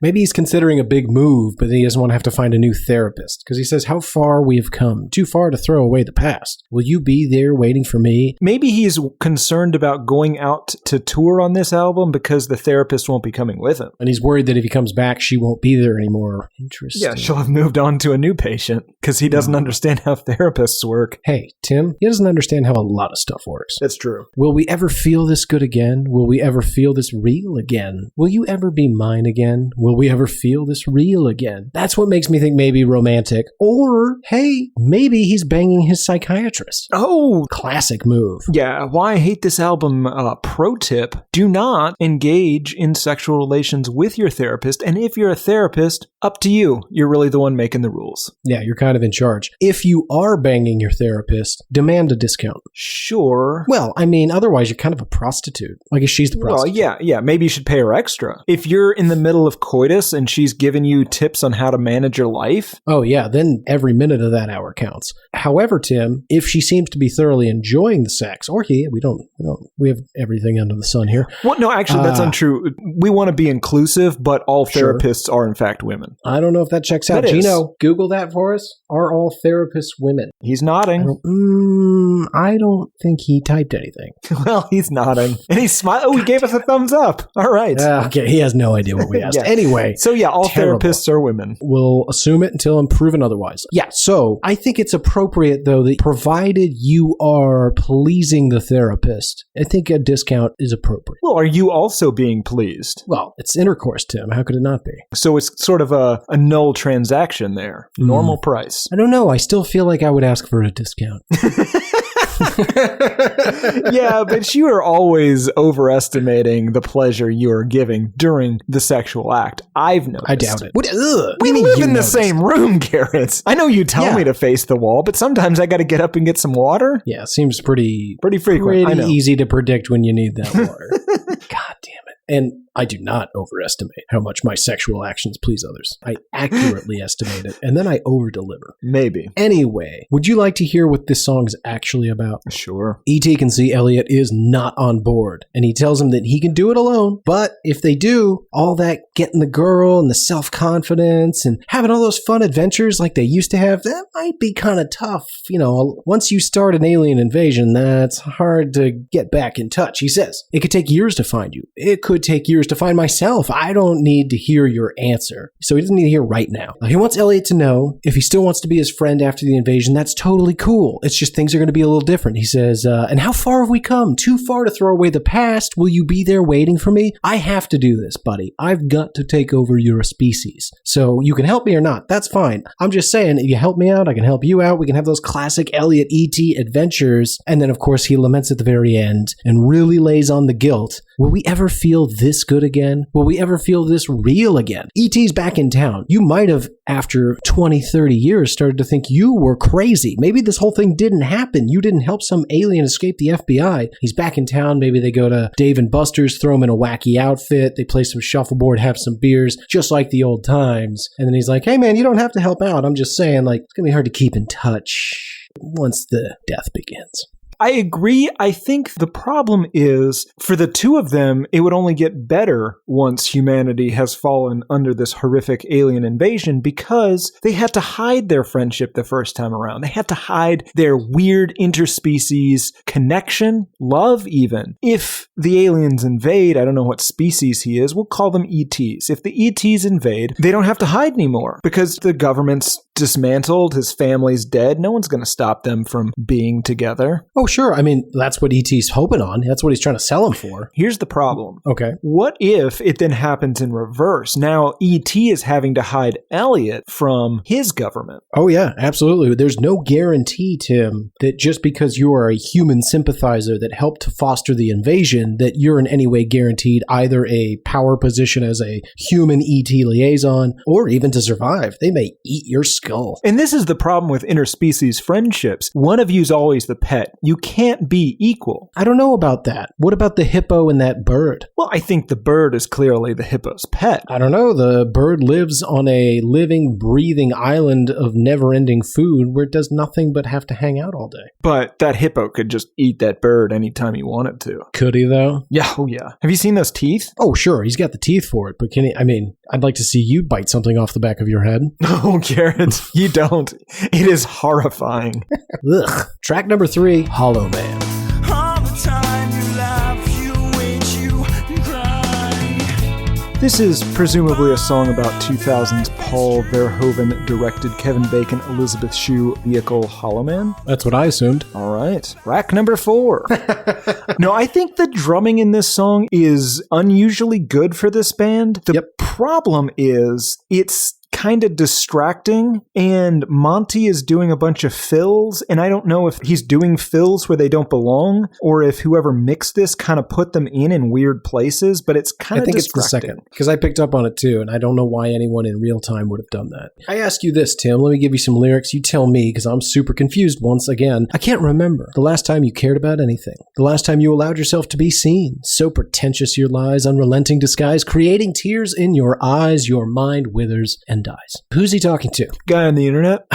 Maybe he's considering a big move, but he doesn't want to have to find a new therapist. Because he says, how far we have come. Too far to throw away the past. Will you be there waiting for me? Maybe he's concerned about going out to tour on this album because the therapist won't be coming with him. And he's worried that if he comes back, she won't be there anymore. Interesting. Yeah, she'll have moved on to a new patient because he doesn't understand how therapists work. Hey, Tim, he doesn't understand how a lot of stuff works. That's true. Will we ever feel this good again? Will we ever feel this real again? Will you ever be mine again? Will we ever feel this real again? That's what makes me think maybe romantic. Or, hey, maybe he's banging his psychiatrist. Oh, classic move. Yeah, why I hate this album pro tip, do not engage in sexual relations with your therapist, and if you're a therapist, up to you. You're really the one making the rules. Yeah, you're kind of in charge. If you are banging your therapist, demand a discount. Sure. Well, I mean, otherwise you're kind of a prostitute. I guess she's the prostitute. Well, yeah, maybe you should pay her extra. If you're in the middle of coitus and she's giving you tips on how to manage your life. Oh yeah, then every minute of that hour counts. However, Tim, if she seems to be thoroughly enjoying the sex, or we have everything under the sun here. Well, no, actually, that's untrue. We want to be inclusive, but all therapists are in fact women. I don't know if that checks out. Gino, Google that for us. Are all therapists women? He's nodding. I don't think he typed anything. Well, he's nodding. And he's smiling. Oh, he gave us a thumbs up. All right. Okay, he has no idea what we asked. Yeah. Anyway. So yeah, all therapists are women. We'll assume it until I'm proven otherwise. Yeah, so I think it's appropriate, though, that provided you are pleasing the therapist, I think a discount is appropriate. Well, are you also being pleased? Well, it's intercourse, Tim. How could it not be? So it's sort of a null transaction there. Normal price. I don't know. I still feel like I would ask for a discount. Yeah, but you are always overestimating the pleasure you are giving during the sexual act. I've noticed. I doubt it. We live in the same room, Garrett. I know you tell me to face the wall, but sometimes I got to get up and get some water. Yeah, seems pretty frequent. Pretty easy to predict when you need that water. God damn it. And I do not overestimate how much my sexual actions please others. I accurately estimate it, and then I overdeliver. Maybe. Anyway, would you like to hear what this song's actually about? Sure. E.T. can see Elliot is not on board, and he tells him that he can do it alone, but if they do, all that getting the girl and the self-confidence and having all those fun adventures like they used to have, that might be kind of tough. You know, once you start an alien invasion, that's hard to get back in touch. He says, it could take years to find you. It could take years to find myself. I don't need to hear your answer. So he doesn't need to hear right now. He wants Elliot to know if he still wants to be his friend after the invasion, that's totally cool. It's just things are going to be a little different. He says, and how far have we come? Too far to throw away the past? Will you be there waiting for me? I have to do this, buddy. I've got to take over your species. So you can help me or not. That's fine. I'm just saying, if you help me out, I can help you out. We can have those classic Elliot E.T. adventures. And then, of course, he laments at the very end and really lays on the guilt. Will we ever feel this good again? Will we ever feel this real again? E.T.'s back in town. You might have, after 20, 30 years, started to think you were crazy. Maybe this whole thing didn't happen. You didn't help some alien escape the FBI. He's back in town. Maybe they go to Dave & Buster's, throw him in a wacky outfit. They play some shuffleboard, have some beers, just like the old times. And then he's like, hey man, you don't have to help out. I'm just saying, like, it's going to be hard to keep in touch once the death begins. I agree. I think the problem is, for the two of them, it would only get better once humanity has fallen under this horrific alien invasion because they had to hide their friendship the first time around. They had to hide their weird interspecies connection, love even. If the aliens invade, I don't know what species he is, we'll call them ETs. If the ETs invade, they don't have to hide anymore because the government's dismantled, his family's dead. No one's going to stop them from being together. Oh, sure. I mean, that's what E.T.'s hoping on. That's what he's trying to sell him for. Here's the problem. Okay. What if it then happens in reverse? Now, E.T. is having to hide Elliot from his government. Oh, yeah, absolutely. There's no guarantee, Tim, that just because you are a human sympathizer that helped to foster the invasion, that you're in any way guaranteed either a power position as a human E.T. liaison or even to survive. They may eat your skull. And this is the problem with interspecies friendships. One of you's always the pet. You can't be equal. I don't know about that. What about the hippo and that bird? Well, I think the bird is clearly the hippo's pet. I don't know. The bird lives on a living, breathing island of never-ending food where it does nothing but have to hang out all day. But that hippo could just eat that bird anytime he wanted to. Could he, though? Yeah, oh yeah. Have you seen those teeth? Oh, sure. He's got the teeth for it. But can he? I mean, I'd like to see you bite something off the back of your head. No, Garrett, you don't. It is horrifying. Ugh. Track number 3, Hollow Man. All the time you laugh, you wait, you cry. This is presumably a song about 2000's Paul Verhoeven directed Kevin Bacon, Elizabeth Shue vehicle Hollow Man. That's what I assumed. All right. Rack number 4. No, I think the drumming in this song is unusually good for this band. The problem is it's kind of distracting, and Monty is doing a bunch of fills, and I don't know if he's doing fills where they don't belong, or if whoever mixed this kind of put them in weird places, but it's kind of distracting. I think it's the second, because I picked up on it too, and I don't know why anyone in real time would have done that. I ask you this, Tim, let me give you some lyrics, you tell me, because I'm super confused once again. I can't remember the last time you cared about anything, the last time you allowed yourself to be seen. So pretentious your lies, unrelenting disguise, creating tears in your eyes, your mind withers and dies. Who's he talking to? Guy on the internet.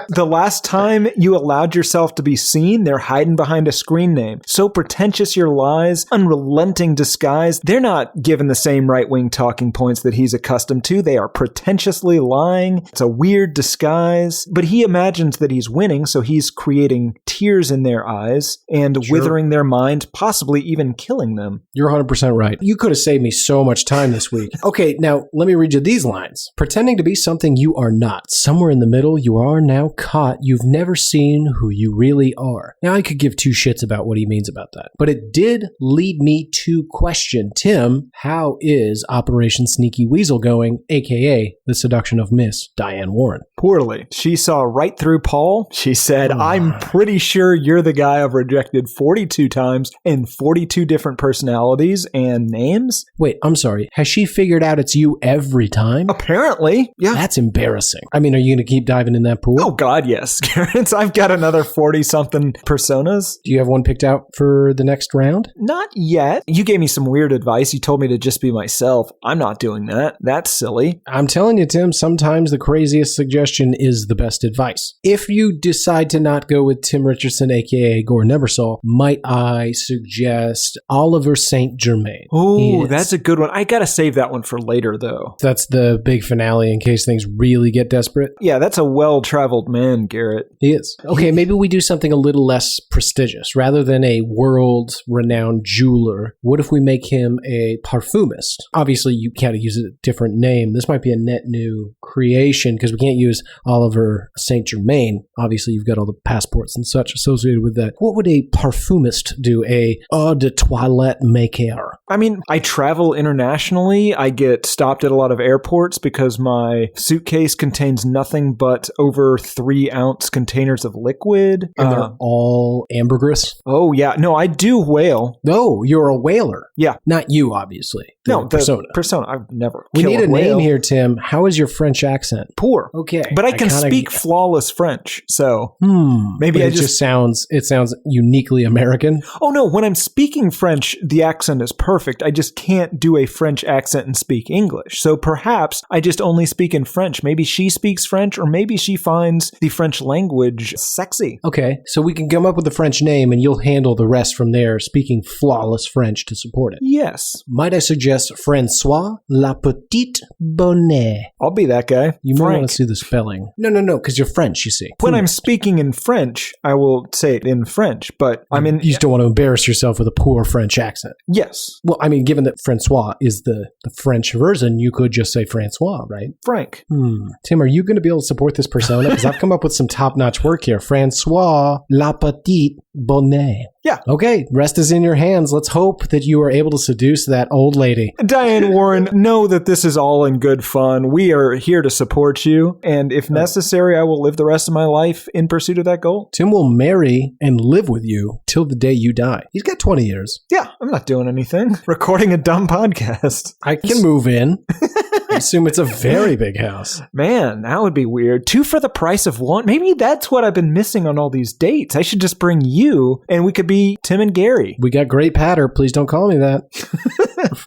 The last time you allowed yourself to be seen, they're hiding behind a screen name. So pretentious your lies, unrelenting disguise. They're not given the same right-wing talking points that he's accustomed to. They are pretentiously lying. It's a weird disguise. But he imagines that he's winning, so he's creating tears in their eyes and withering their mind, possibly even killing them. You're 100% right. You could have saved me so much time this week. Okay, now let me read you these lines. Pretending to be something you are not. Somewhere in the middle, you are now caught. You've never seen who you really are. Now, I could give two shits about what he means about that, but it did lead me to question, Tim, how is Operation Sneaky Weasel going, aka the seduction of Miss Diane Warren? Poorly. She saw right through Paul. She said, I'm pretty sure you're the guy I've rejected 42 times in 42 different personalities and names. Wait, I'm sorry. Has she figured out it's you every time? Apparently, yeah. That's embarrassing. I mean, are you going to keep diving in that pool? Oh, God, yes. Garrett, I've got another 40-something personas. Do you have one picked out for the next round? Not yet. You gave me some weird advice. You told me to just be myself. I'm not doing that. That's silly. I'm telling you, Tim, sometimes the craziest suggestion is the best advice. If you decide to not go with Tim Richardson, a.k.a. Gore Neversall, might I suggest Oliver St. Germain? Oh, that's a good one. I got to save that one for later, though. That's the big finale in case things really get desperate. Yeah, that's a well-traveled man, Garrett. He is. Okay, maybe we do something a little less prestigious. Rather than a world-renowned jeweler, what if we make him a parfumist? Obviously, you can't use a different name. This might be a net new creation because we can't use Oliver St. Germain. Obviously, you've got all the passports and such associated with that. What would a parfumist do? A eau de toilette maker? I mean, I travel internationally. I get stopped at a lot of airports because my suitcase contains nothing but over 3-ounce containers of liquid. And they're all ambergris? Oh, yeah. No, I do whale. No, you're a whaler. Yeah. Not you, obviously. No, the persona. I've never We killed need a whale. name here, Tim. How is your French accent? Poor. Okay. But I can speak flawless French, so maybe it just sounds uniquely American. Oh no, when I'm speaking French, the accent is perfect. I just can't do a French accent and speak English. So perhaps I just only speak in French. Maybe she speaks French, or maybe she finds the French language sexy. Okay, so we can come up with a French name and you'll handle the rest from there, speaking flawless French to support it. Yes. Might I suggest François La Petite Bonnet? I'll be that guy. You might want to see the spelling. No, because you're French, you see. When I'm speaking in French, I will say it in French, but I mean... You just don't want to embarrass yourself with a poor French accent. Yes. Well, I mean, given that François is the French version, you could just say François, right? Frank. Tim, are you going to be able to support this persona? Because I've come up with some top-notch work here. François La Petite Bonnet. Yeah. Okay, rest is in your hands. Let's hope that you are able to seduce that old lady. Diane Warren, know that this is all in good fun. We are here to support you, and if necessary, I will live the rest of my life in pursuit of that goal. Tim will marry and live with you till the day you die. He's got 20 years. Yeah, I'm not doing anything. Recording a dumb podcast. I can move in. assume it's a very big house. Man, that would be weird. 2 for the price of 1. Maybe that's what I've been missing on all these dates. I should just bring you and we could be Tim and Gary. We got great patter. Please don't call me that.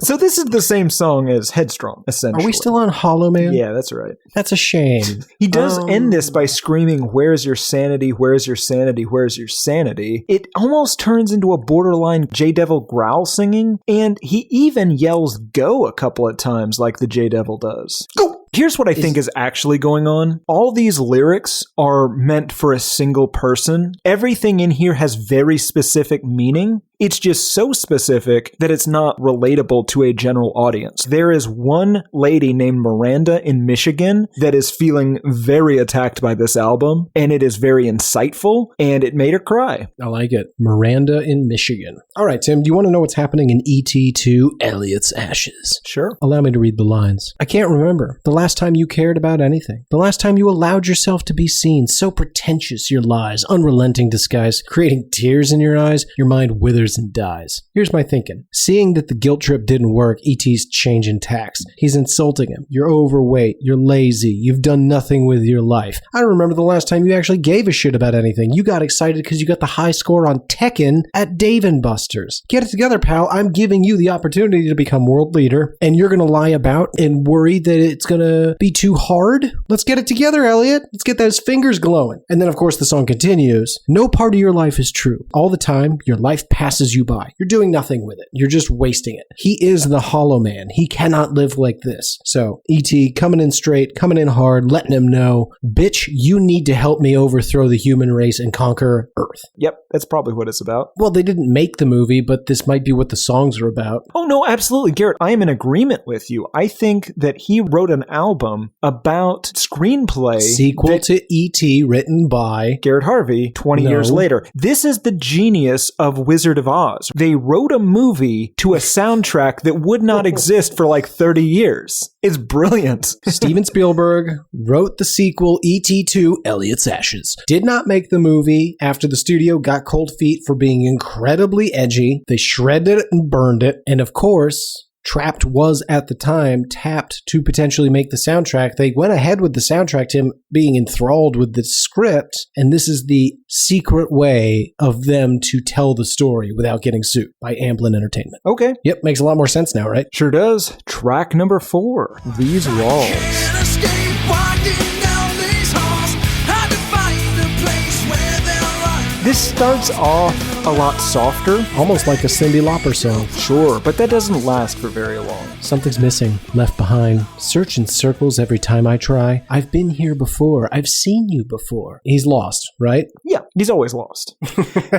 So this is the same song as Headstrong, essentially. Are we still on Hollow Man? Yeah, that's right. That's a shame. He does end this by screaming, "Where's your sanity? Where's your sanity? Where's your sanity?" It almost turns into a borderline J-Devil growl singing, and he even yells "go" a couple of times like the J-Devil does. Go! Here's what I think is actually going on. All these lyrics are meant for a single person. Everything in here has very specific meaning. It's just so specific that it's not relatable to a general audience. There is one lady named Miranda in Michigan that is feeling very attacked by this album, and it is very insightful, and it made her cry. I like it. Miranda in Michigan. All right, Tim, do you want to know what's happening in E.T. 2, Elliot's Ashes? Sure. Allow me to read the lines. I can't remember the last time you cared about anything. The last time you allowed yourself to be seen. So pretentious your lies, unrelenting disguise, creating tears in your eyes, your mind withers and dies. Here's my thinking. Seeing that the guilt trip didn't work, E.T.'s changing tacks. He's insulting him. You're overweight. You're lazy. You've done nothing with your life. I don't remember the last time you actually gave a shit about anything. You got excited because you got the high score on Tekken at Dave & Buster's. Get it together, pal. I'm giving you the opportunity to become world leader, and you're going to lie about and worry that it's going to be too hard? Let's get it together, Elliot. Let's get those fingers glowing. And then, of course, the song continues. No part of your life is true. All the time, your life passes you by. You're doing nothing with it. You're just wasting it. He is the Hollow Man. He cannot live like this. So, E.T. coming in straight, coming in hard, letting him know, bitch, you need to help me overthrow the human race and conquer Earth. Yep, that's probably what it's about. Well, they didn't make the movie, but this might be what the songs are about. Oh, no, absolutely. Garrett, I am in agreement with you. I think that he wrote an album about screenplay. Sequel to E.T. written by Garrett Harvey 20 years later. This is the genius of Wizard of Oz. They wrote a movie to a soundtrack that would not exist for like 30 years. It's brilliant. Steven Spielberg wrote the sequel E.T. 2, Elliot's Ashes. Did not make the movie after the studio got cold feet for being incredibly edgy. They shredded it and burned it. And of course, Trapt was at the time tapped to potentially make the soundtrack. They went ahead with the soundtrack, Tim being enthralled with the script, and this is the secret way of them to tell the story without getting sued by Amblin Entertainment. Okay. Yep, makes a lot more sense now, right? Sure does. Track number 4, These Walls. Can't escape walking down these halls. Hard to find a place where they're right. This starts off a lot softer. Almost like a Cyndi Lauper song. Sure, but that doesn't last for very long. Something's missing, left behind. Search in circles every time I try. I've been here before. I've seen you before. He's lost, right? Yeah, he's always lost.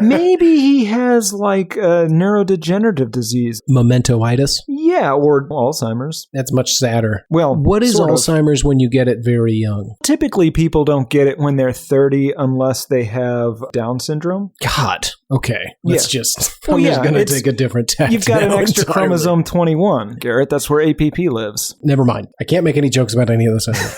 Maybe he has like a neurodegenerative disease. Mementoitis? Yeah, or Alzheimer's. That's much sadder. Well, What is sort of. Alzheimer's when you get it very young? Typically, people don't get it when they're 30 unless they have Down syndrome. God. Okay. Let's Yeah. just... Well, I'm just yeah, going to it's- take a different tack. You've got an now extra entirely. chromosome 21, Garrett. That's where APP lives. Never mind. I can't make any jokes about any of this anymore.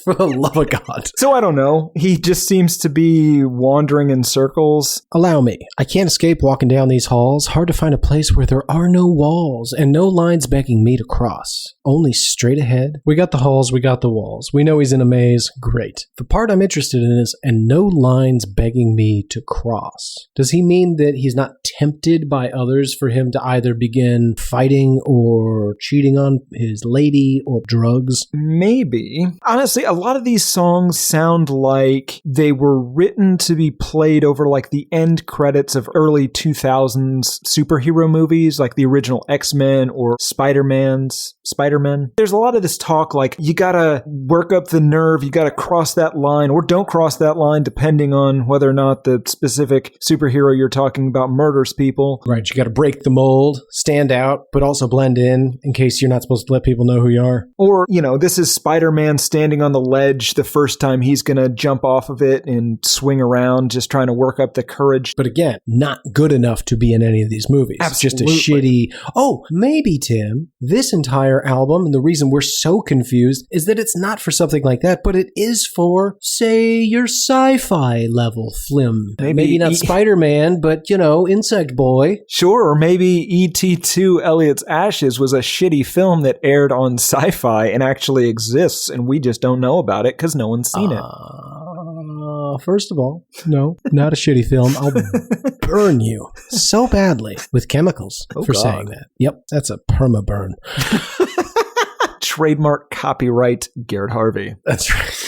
For the love of God. So I don't know. He just seems to be wandering in circles. Allow me. I can't escape walking down these halls. Hard to find a place where there are no walls and no lines begging me to cross. Only straight ahead. We got the halls, we got the walls. We know he's in a maze. Great. The part I'm interested in is, and no lines begging me to cross. Does he mean that he's not tempted by others for him to either begin fighting or cheating on his lady or drugs? Maybe. Honestly, a lot of these songs sound like they were written to be played over like the end credits of early 2000s superhero movies, like the original X-Men or Spider-Man. There's a lot of this talk like you gotta work up the nerve, you gotta cross that line or don't cross that line depending on whether or not the specific superhero you're talking about murders people. Right, you got to break the mold, stand out, but also blend in case you're not supposed to let people know who you are. Or, you know, this is Spider-Man standing on the ledge the first time, he's going to jump off of it and swing around, just trying to work up the courage. But again, not good enough to be in any of these movies. Absolutely. Just a shitty, maybe, Tim, this entire album, and the reason we're so confused is that it's not for something like that, but it is for, say, your sci-fi level film. Maybe not Spider-Man, but, Insect Boy. Sure, or maybe E.T.2 Elliot's Ashes was a shitty film that aired on Sci-Fi and actually exists, and we just don't know about it because no one's seen it. First of all, no, not a shitty film. I'll burn you so badly with chemicals for saying that. Yep, that's a perma burn. Trademark copyright Garrett Harvey. That's right.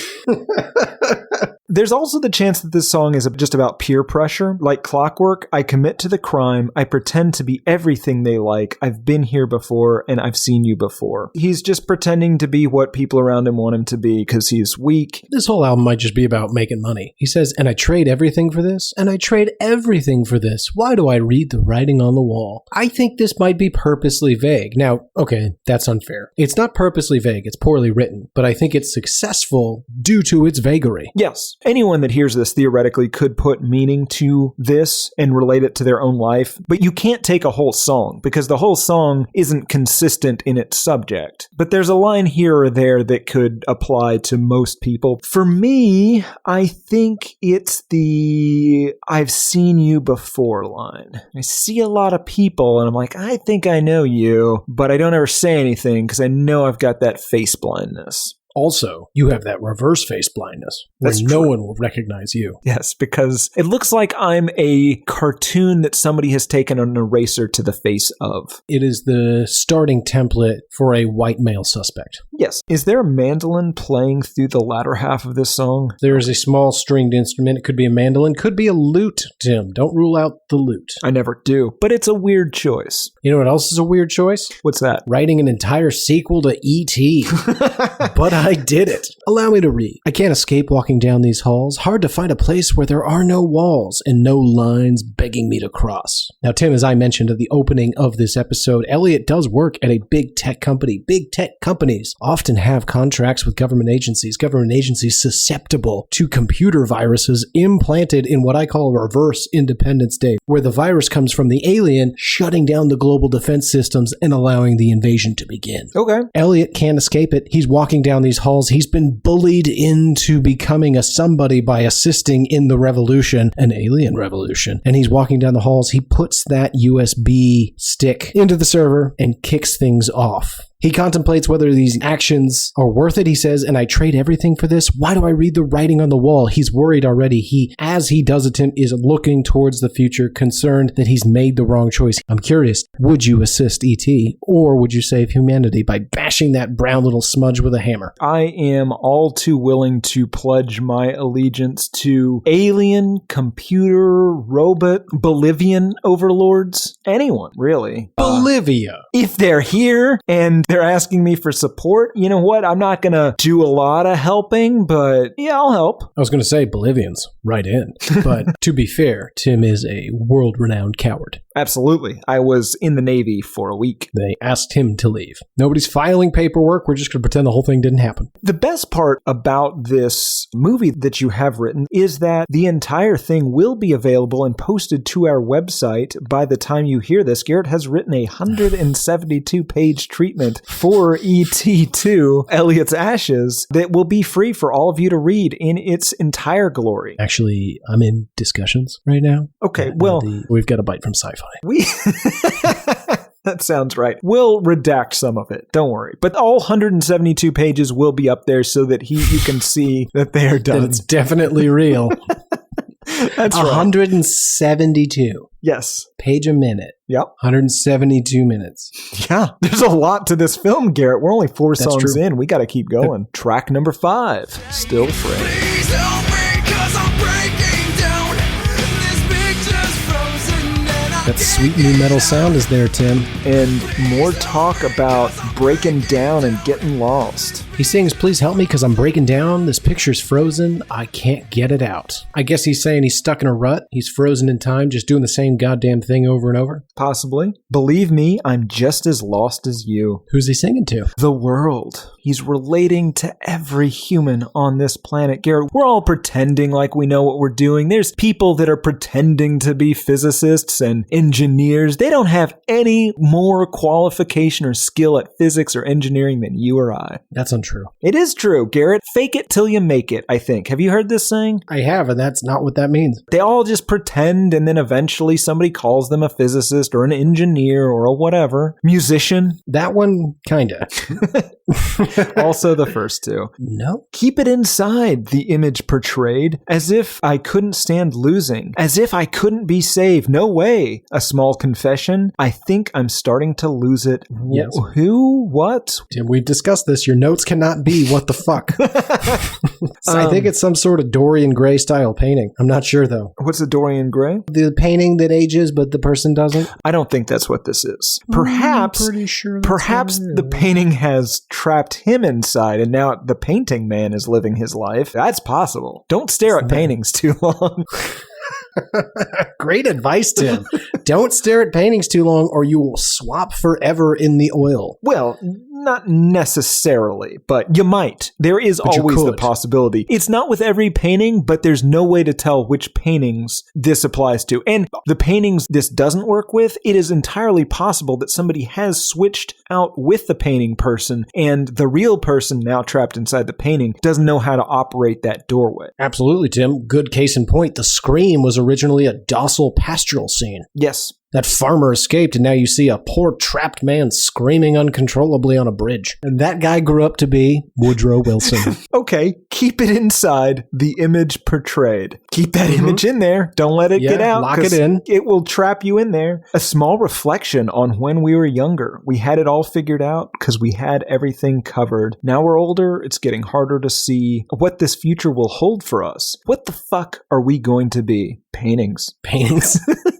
There's also the chance that this song is just about peer pressure. Like clockwork, I commit to the crime. I pretend to be everything they like. I've been here before and I've seen you before. He's just pretending to be what people around him want him to be because he's weak. This whole album might just be about making money. He says, and I trade everything for this, and I trade everything for this. Why do I read the writing on the wall? I think this might be purposely vague. Now, okay, that's unfair. It's not purposely vague. It's poorly written, but I think it's successful due to its vagary. Yes. Anyone that hears this theoretically could put meaning to this and relate it to their own life, but you can't take a whole song because the whole song isn't consistent in its subject. But there's a line here or there that could apply to most people. For me, I think it's the I've seen you before line. I see a lot of people and I'm like, I think I know you, but I don't ever say anything because I know I've got that face blindness. Also, you have that reverse face blindness where no one will recognize you. Yes, because it looks like I'm a cartoon that somebody has taken an eraser to the face of. It is the starting template for a white male suspect. Yes. Is there a mandolin playing through the latter half of this song? There is a small stringed instrument. It could be a mandolin, could be a lute, Tim. Don't rule out the lute. I never do, but it's a weird choice. You know what else is a weird choice? What's that? Writing an entire sequel to E.T. But I did it. Allow me to read. I can't escape walking down these halls. Hard to find a place where there are no walls and no lines begging me to cross. Now, Tim, as I mentioned at the opening of this episode, Elliot does work at a big tech company. Big tech companies often have contracts with government agencies susceptible to computer viruses implanted in what I call reverse Independence Day, where the virus comes from the alien shutting down the global defense systems and allowing the invasion to begin. Okay. Elliot can't escape it. He's walking down these halls. He's been bullied into becoming a somebody by assisting in the revolution, an alien revolution. And he's walking down the halls. He puts that USB stick into the server and kicks things off. He contemplates whether these actions are worth it, he says, and I trade everything for this. Why do I read the writing on the wall? He's worried already. As he does it, Tim, is looking towards the future, concerned that he's made the wrong choice. I'm curious, would you assist E.T. or would you save humanity by bashing that brown little smudge with a hammer? I am all too willing to pledge my allegiance to alien, computer, robot, Bolivian overlords. Anyone, really. Bolivia. If they're here and they're asking me for support, you know what? I'm not going to do a lot of helping, but yeah, I'll help. I was going to say Bolivians, right in. But to be fair, Tim is a world-renowned coward. Absolutely. I was in the Navy for a week. They asked him to leave. Nobody's filing paperwork. We're just going to pretend the whole thing didn't happen. The best part about this movie that you have written is that the entire thing will be available and posted to our website by the time you hear this. Garrett has written a 172-page treatment for ET2, Elliot's Ashes, that will be free for all of you to read in its entire glory. Actually, I'm in discussions right now. Okay, well... We've got a bite from sci-fi. That sounds right. We'll redact some of it. Don't worry. But all 172 pages will be up there so that you can see that they are done. That it's definitely real. That's right. 172. Yes. Page a minute. Yep. 172 minutes. Yeah. There's a lot to this film, Garrett. We're only 4 That's songs true. in. We got to keep going. Track number 5, Still Afraid. Please help me 'cause I'm breaking down. This picture's frozen and That sweet new metal sound is there, Tim. And more talk about breaking down and getting lost. He sings, "Please help me because I'm breaking down. This picture's frozen. I can't get it out." I guess he's saying he's stuck in a rut. He's frozen in time, just doing the same goddamn thing over and over. Possibly. Believe me, I'm just as lost as you. Who's he singing to? The world. He's relating to every human on this planet. Garrett, we're all pretending like we know what we're doing. There's people that are pretending to be physicists and engineers. They don't have any more qualification or skill at physics or engineering than you or I. That's untrue. It is true, Garrett. Fake it till you make it, I think. Have you heard this saying? I have, and that's not what that means. They all just pretend, and then eventually somebody calls them a physicist or an engineer or a whatever. Musician. That one, kinda. Also the first two. No. Keep it inside, the image portrayed, as if I couldn't stand losing, as if I couldn't be saved. No way. A small confession. I think I'm starting to lose it. Yes. Who? What? Tim, we've discussed this. Your notes cannot be what the fuck. I think it's some sort of Dorian Gray style painting. I'm not sure, though. What's a Dorian Gray? The painting that ages, but the person doesn't? I don't think that's what this is. Perhaps, I'm pretty sure perhaps the painting has trapped him inside, and now the painting man is living his life. That's possible. Don't stare at paintings too long. Great advice, Tim. Don't stare at paintings too long or you will swap forever in the oil. Well, not necessarily, but you might. There is But you always the could. possibility. It's not with every painting, but there's no way to tell which paintings this applies to. And the paintings this doesn't work with, it is entirely possible that somebody has switched out with the painting person, and the real person now trapped inside the painting doesn't know how to operate that doorway. Absolutely, Tim. Good case in point. The Scream was originally a docile pastoral scene. Yes. That farmer escaped, and now you see a poor trapped man screaming uncontrollably on a bridge. And that guy grew up to be Woodrow Wilson. Okay, keep it inside the image portrayed. Keep that image in there. Don't let it get out. lock it 'cause in. It will trap you in there. A small reflection on when we were younger. We had it all figured out because we had everything covered. Now we're older. It's getting harder to see what this future will hold for us. What the fuck are we going to be? Paintings. Paintings.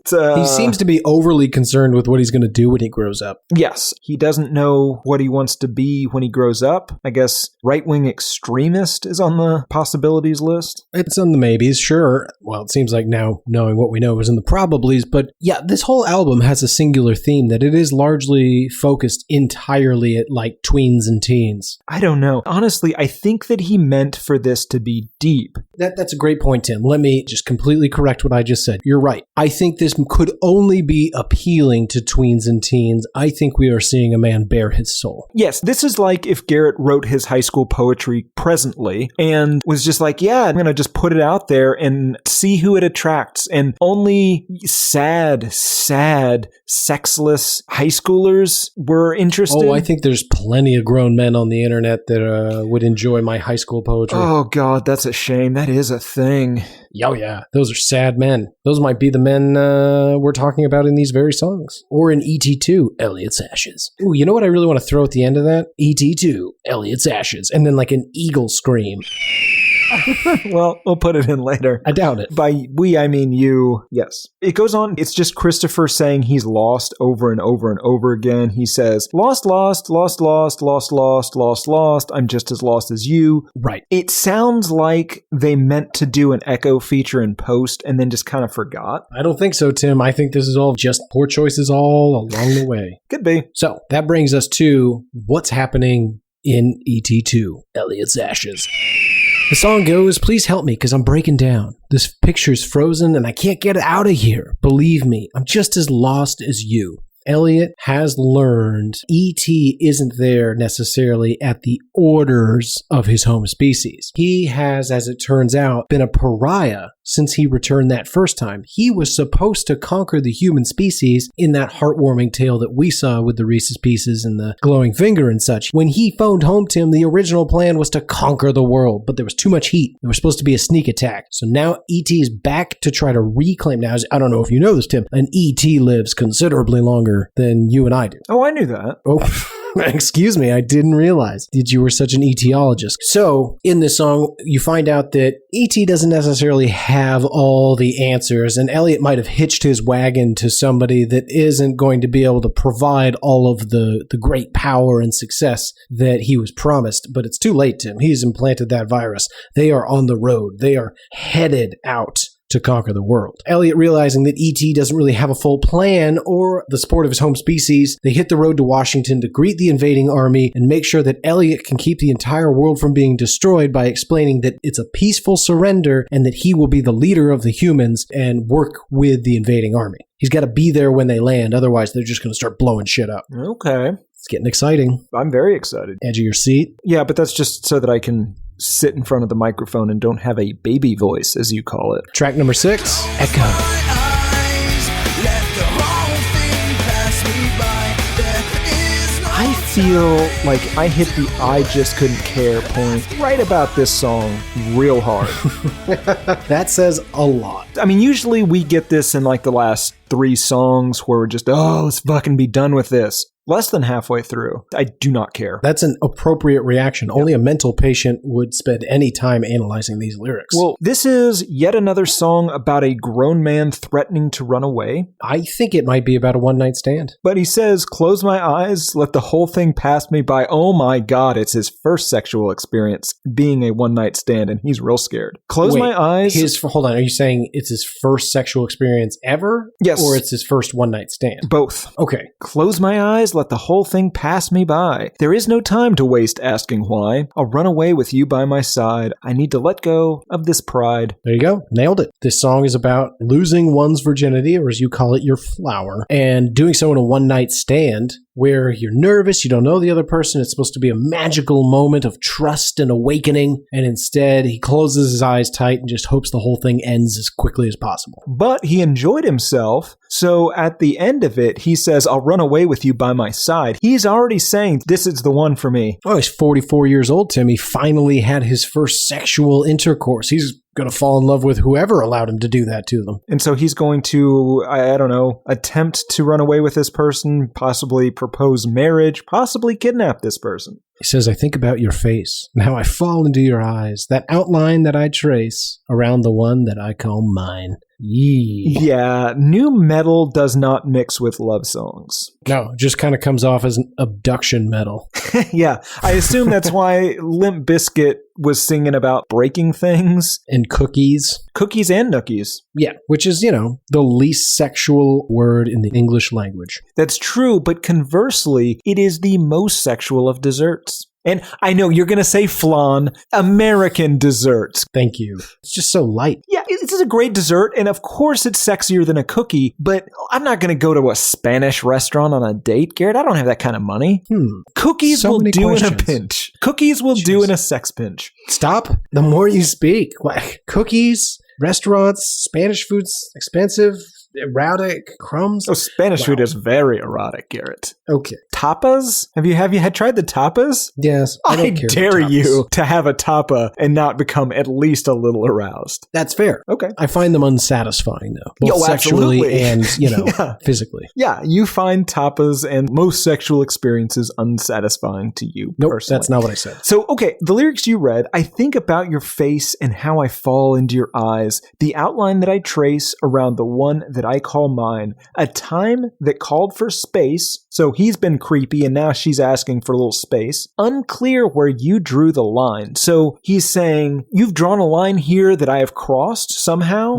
He He seems to be overly concerned with what he's going to do when he grows up. Yes, he doesn't know what he wants to be when he grows up. I guess right-wing extremist is on the possibilities list. It's on the maybes, sure. Well, it seems like now knowing what we know is in the probablys, but yeah, this whole album has a singular theme that it is largely focused entirely at like tweens and teens. I don't know. Honestly, I think that he meant for this to be deep. That's a great point, Tim. Let me just completely correct what I just said. You're right. I think this could only be appealing to tweens and teens. I think we are seeing a man bare his soul. Yes, this is like if Garrett wrote his high school poetry presently and was just like, yeah, I'm going to just put it out there and see who it attracts. And only sad, sexless high schoolers were interested. Oh, I think there's plenty of grown men on the internet that would enjoy my high school poetry. Oh, God, that's a shame. That is a thing. Oh, yeah. Those are sad men. Those might be the men we're talking about in these very songs. Or in ET2, Elliot's Ashes. Ooh, you know what I really want to throw at the end of that? ET2, Elliot's Ashes. And then like an eagle scream. Well, we'll put it in later. I doubt it. By we, I mean you. Yes. It goes on. It's just Christopher saying he's lost over and over and over again. He says, lost, lost, lost, lost, lost, lost, lost, lost. I'm just as lost as you. Right. It sounds like they meant to do an echo feature in post and then just kind of forgot. I don't think so, Tim. I think this is all just poor choices all along the way. Could be. So that brings us to what's happening in ET2, Elliot's Ashes. The song goes, "Please help me because I'm breaking down. This picture's frozen and I can't get it out of here. Believe me, I'm just as lost as you." Elliot has learned E.T. isn't there necessarily at the orders of his home species. He has, as it turns out, been a pariah since he returned that first time. He was supposed to conquer the human species in that heartwarming tale that we saw with the Reese's Pieces and the glowing finger and such. When he phoned home, Tim, the original plan was to conquer the world, but there was too much heat. There was supposed to be a sneak attack. So now E.T. is back to try to reclaim. Now, I don't know if you know this, Tim, an E.T. lives considerably longer than you and I do. Oh, I knew that. Oh, Excuse me, I didn't realize that you were such an etiologist. So, in this song, you find out that E.T. doesn't necessarily have all the answers, and Elliot might have hitched his wagon to somebody that isn't going to be able to provide all of the great power and success that he was promised. But it's too late, Tim. He's implanted that virus. They are on the road. They are headed out to conquer the world. Elliot, realizing that E.T. doesn't really have a full plan or the support of his home species, they hit the road to Washington to greet the invading army and make sure that Elliot can keep the entire world from being destroyed by explaining that it's a peaceful surrender and that he will be the leader of the humans and work with the invading army. He's got to be there when they land, otherwise they're just going to start blowing shit up. Okay. It's getting exciting. I'm very excited. Edge of your seat. Yeah, but that's just so that I can sit in front of the microphone and don't have a baby voice, as you call it. Track number 6, Echo. I feel like I hit the I just couldn't care point right about this song real hard. That says a lot. I mean, usually we get this in like the last 3 songs where we're just, let's fucking be done with this. Less than halfway through, I do not care. That's an appropriate reaction. Yep. Only a mental patient would spend any time analyzing these lyrics. Well, this is yet another song about a grown man threatening to run away. I think it might be about a one-night stand. But he says, close my eyes, let the whole thing pass me by. Oh my God, it's his first sexual experience being a one-night stand, and he's real scared. Close my eyes. Hold on, are you saying it's his first sexual experience ever? Yes. Or it's his first one-night stand? Both. Okay. Close my eyes, let the whole thing pass me by. There is no time to waste asking why. I'll run away with you by my side. I need to let go of this pride. There you go. Nailed it. This song is about losing one's virginity, or as you call it, your flower, and doing so in a one-night stand where you're nervous, you don't know the other person, it's supposed to be a magical moment of trust and awakening, and instead he closes his eyes tight and just hopes the whole thing ends as quickly as possible. But he enjoyed himself, so at the end of it, he says, I'll run away with you by my side. He's already saying, this is the one for me. Oh, he's 44 years old, Tim. He finally had his first sexual intercourse. He's going to fall in love with whoever allowed him to do that to them. And so he's going to, I don't know, attempt to run away with this person, possibly propose marriage, possibly kidnap this person. He says, I think about your face and how I fall into your eyes, that outline that I trace around the one that I call mine. Yee. Yeah, new metal does not mix with love songs. No, it just kind of comes off as an abduction metal. Yeah, I assume that's why Limp Bizkit was singing about breaking things. And cookies. Cookies and nookies. Yeah, which is, the least sexual word in the English language. That's true, but conversely, it is the most sexual of desserts. And I know you're going to say flan, American desserts. Thank you. It's just so light. Yeah, this is a great dessert, and of course it's sexier than a cookie, but I'm not going to go to a Spanish restaurant on a date, Garrett. I don't have that kind of money. Cookies So will many do questions. in a pinch. Cookies will do in a sex pinch. Stop. The more you speak. Like, cookies, restaurants, Spanish food's expensive, erotic, crumbs. Oh, Spanish food is very erotic, Garrett. Okay. Tapas? Have you had tried the tapas? Yes. I don't care dare about you tapas. to have a tapa and not become at least a little aroused. That's fair. Okay. I find them unsatisfying, though. Both Yo, sexually absolutely. and, Yeah. physically. Yeah, you find tapas and most sexual experiences unsatisfying to you Nope, personally. that's not what I said. So, okay, the lyrics you read, I think about your face and how I fall into your eyes, the outline that I trace around the one that I call mine, a time that called for space. So he's been creepy and now she's asking for a little space. Unclear where you drew the line. So he's saying, you've drawn a line here that I have crossed somehow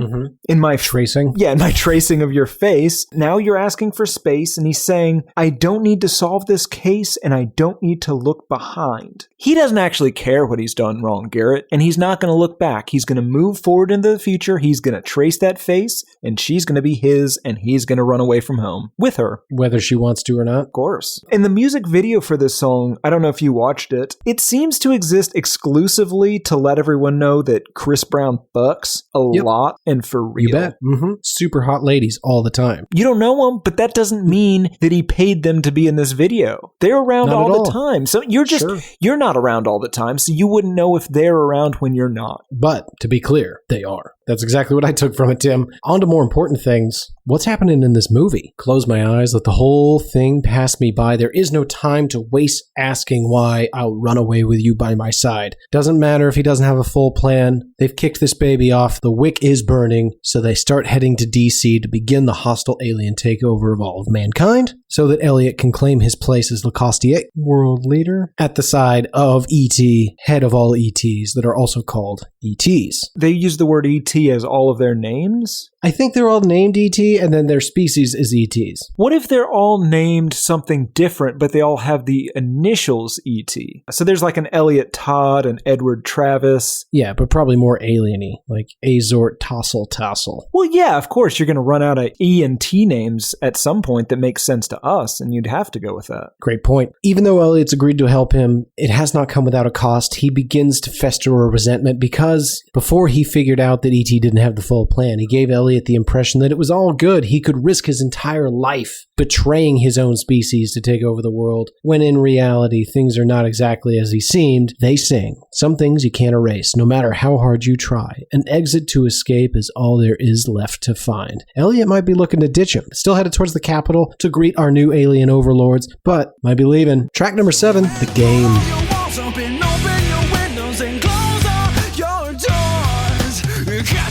in my Tracing. Yeah, in my tracing of your face. Now you're asking for space, and he's saying, I don't need to solve this case, and I don't need to look behind. He doesn't actually care what he's done wrong, Garrett, and he's not going to look back. He's going to move forward into the future. He's going to trace that face, and she's going to be his, and he's going to run away from home with her. Whether she wants to or not. Of course. In the music video for this song, I don't know if you watched it, it seems to exist exclusively to let everyone know that Chris Brown fucks a lot and for real. You bet. Super hot ladies all the time. You don't know him, but that doesn't mean that he paid them to be in this video. They're around Not at all the all. time. So you're not around all the time, so you wouldn't know if they're around when you're not. But to be clear, they are. That's exactly what I took from it, Tim. On to more important things. What's happening in this movie? Close my eyes, let the whole thing pass me by. There is no time to waste asking why. I'll run away with you by my side. Doesn't matter if he doesn't have a full plan. They've kicked this baby off. The wick is burning, so they start heading to DC to begin the hostile alien takeover of all of mankind, so that Elliot can claim his place as Lacostier, world leader, at the side of E.T., head of all E.T.s that are also called E.T.s. They use the word E.T. as all of their names? I think they're all named E.T., and then their species is E.T.s. What if they're all named something different, but they all have the initials E.T.? So there's like an Elliot Todd, an Edward Travis. Yeah, but probably more alien-y, like Azort Tossel. Well, yeah, of course, you're going to run out of E and T names at some point that make sense to us, and you'd have to go with that. Great point. Even though Elliot's agreed to help him, it has not come without a cost. He begins to fester a resentment because before he figured out that E.T. didn't have the full plan, he gave Elliot the impression that it was all good. He could risk his entire life betraying his own species to take over the world, when in reality, things are not exactly as he seemed. They sing. Some things you can't erase, no matter how hard you try. An exit to escape is all there is left to find. Elliot might be looking to ditch him, still headed towards the capital to greet our new alien overlords, but might be leaving. Track number 7, The Game.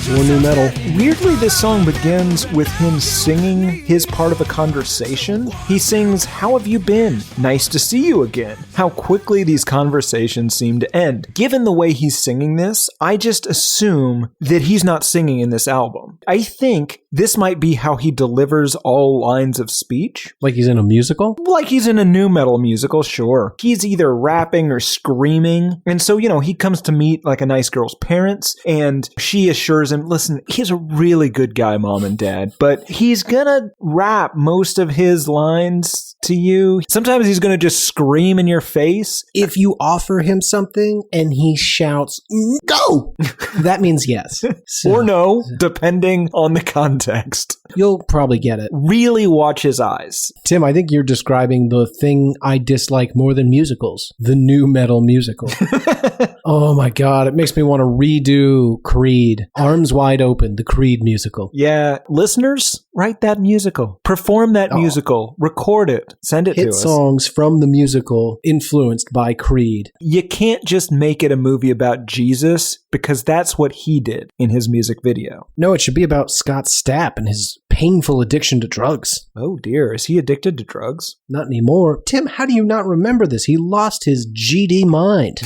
More new metal. Weirdly, this song begins with him singing his part of a conversation. He sings, "How have you been? Nice to see you again." How quickly these conversations seem to end. Given the way he's singing this, I just assume that he's not singing in this album. I think this might be how he delivers all lines of speech. Like he's in a musical? Like he's in a new metal musical, sure. He's either rapping or screaming. And so, he comes to meet like a nice girl's parents, and she assures him, listen, he's a really good guy, Mom and Dad, but he's gonna rap most of his lines to you. Sometimes he's gonna just scream in your face. If you offer him something and he shouts, "Go!" that means yes. So, or no, depending on the context. You'll probably get it. Really watch his eyes. Tim, I think you're describing the thing I dislike more than musicals, the new metal musical. Oh my God, it makes me want to redo Creed. Arms Wide Open, the Creed musical. Yeah, listeners, write that musical. Perform that musical. Record it. Send it to us. Hit songs from the musical influenced by Creed. You can't just make it a movie about Jesus, because that's what he did in his music video. No, it should be about Scott Stapp and his painful addiction to drugs. Oh dear, is he addicted to drugs? Not anymore. Tim, how do you not remember this? He lost his GD mind.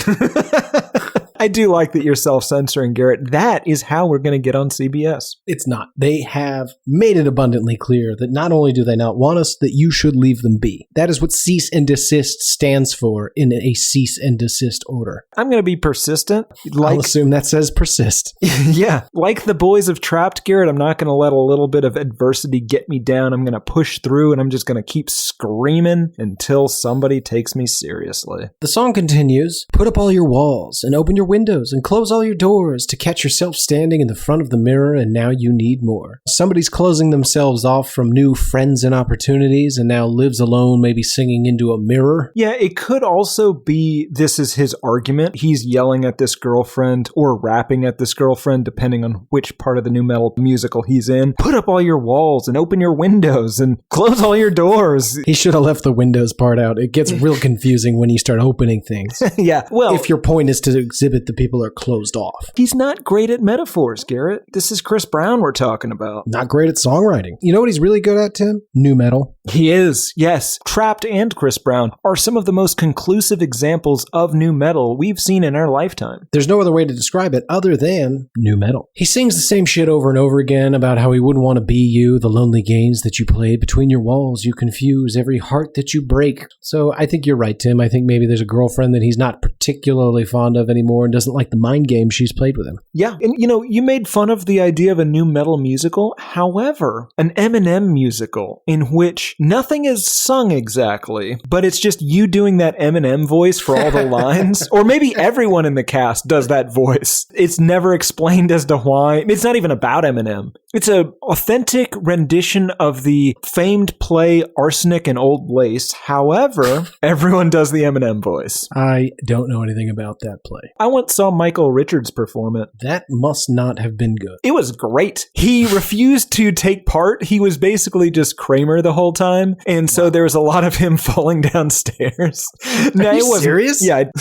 I do like that you're self-censoring, Garrett. That is how we're going to get on CBS. It's not. They have made it abundantly clear that not only do they not want us, that you should leave them be. That is what cease and desist stands for in a cease and desist order. I'm going to be persistent. I'll assume that says persist. Yeah. Like the boys of Trapt, Garrett, I'm not going to let a little bit of adversity get me down. I'm going to push through, and I'm just going to keep screaming until somebody takes me seriously. The song continues, "Put up all your walls and open your windows and close all your doors to catch yourself standing in the front of the mirror, and now you need more." Somebody's closing themselves off from new friends and opportunities and now lives alone, maybe singing into a mirror. Yeah, it could also be this is his argument. He's yelling at this girlfriend or rapping at this girlfriend, depending on which part of the new metal musical he's in. Put up all your walls and open your windows and close all your doors. He should have left the windows part out. It gets real confusing when you start opening things. Yeah, well, if your point is to exhibit the people are closed off. He's not great at metaphors, Garrett. This is Chris Brown we're talking about. Not great at songwriting. You know what he's really good at, Tim? New metal. He is, yes. Trapt and Chris Brown are some of the most conclusive examples of new metal we've seen in our lifetime. There's no other way to describe it other than new metal. He sings the same shit over and over again about how he wouldn't want to be you, the lonely games that you played between your walls, you confuse every heart that you break. So I think you're right, Tim. I think maybe there's a girlfriend that he's not particularly fond of anymore and doesn't like the mind game she's played with him. Yeah, and you made fun of the idea of a new metal musical. However, an Eminem musical in which nothing is sung exactly, but it's just you doing that Eminem voice for all the lines, or maybe everyone in the cast does that voice. It's never explained as to why. It's not even about Eminem. It's a authentic rendition of the famed play Arsenic and Old Lace. However, everyone does the Eminem voice. I don't know anything about that play. I once saw Michael Richards perform it. That must not have been good. It was great. He refused to take part. He was basically just Kramer the whole time. And so there was a lot of him falling downstairs. Are you serious? Yeah.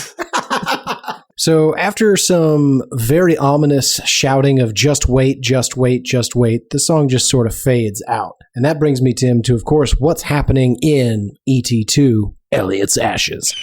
So after some very ominous shouting of just wait, just wait, just wait, the song just sort of fades out. And that brings me, Tim, to, of course, what's happening in E.T. 2, Elliot's Ashes.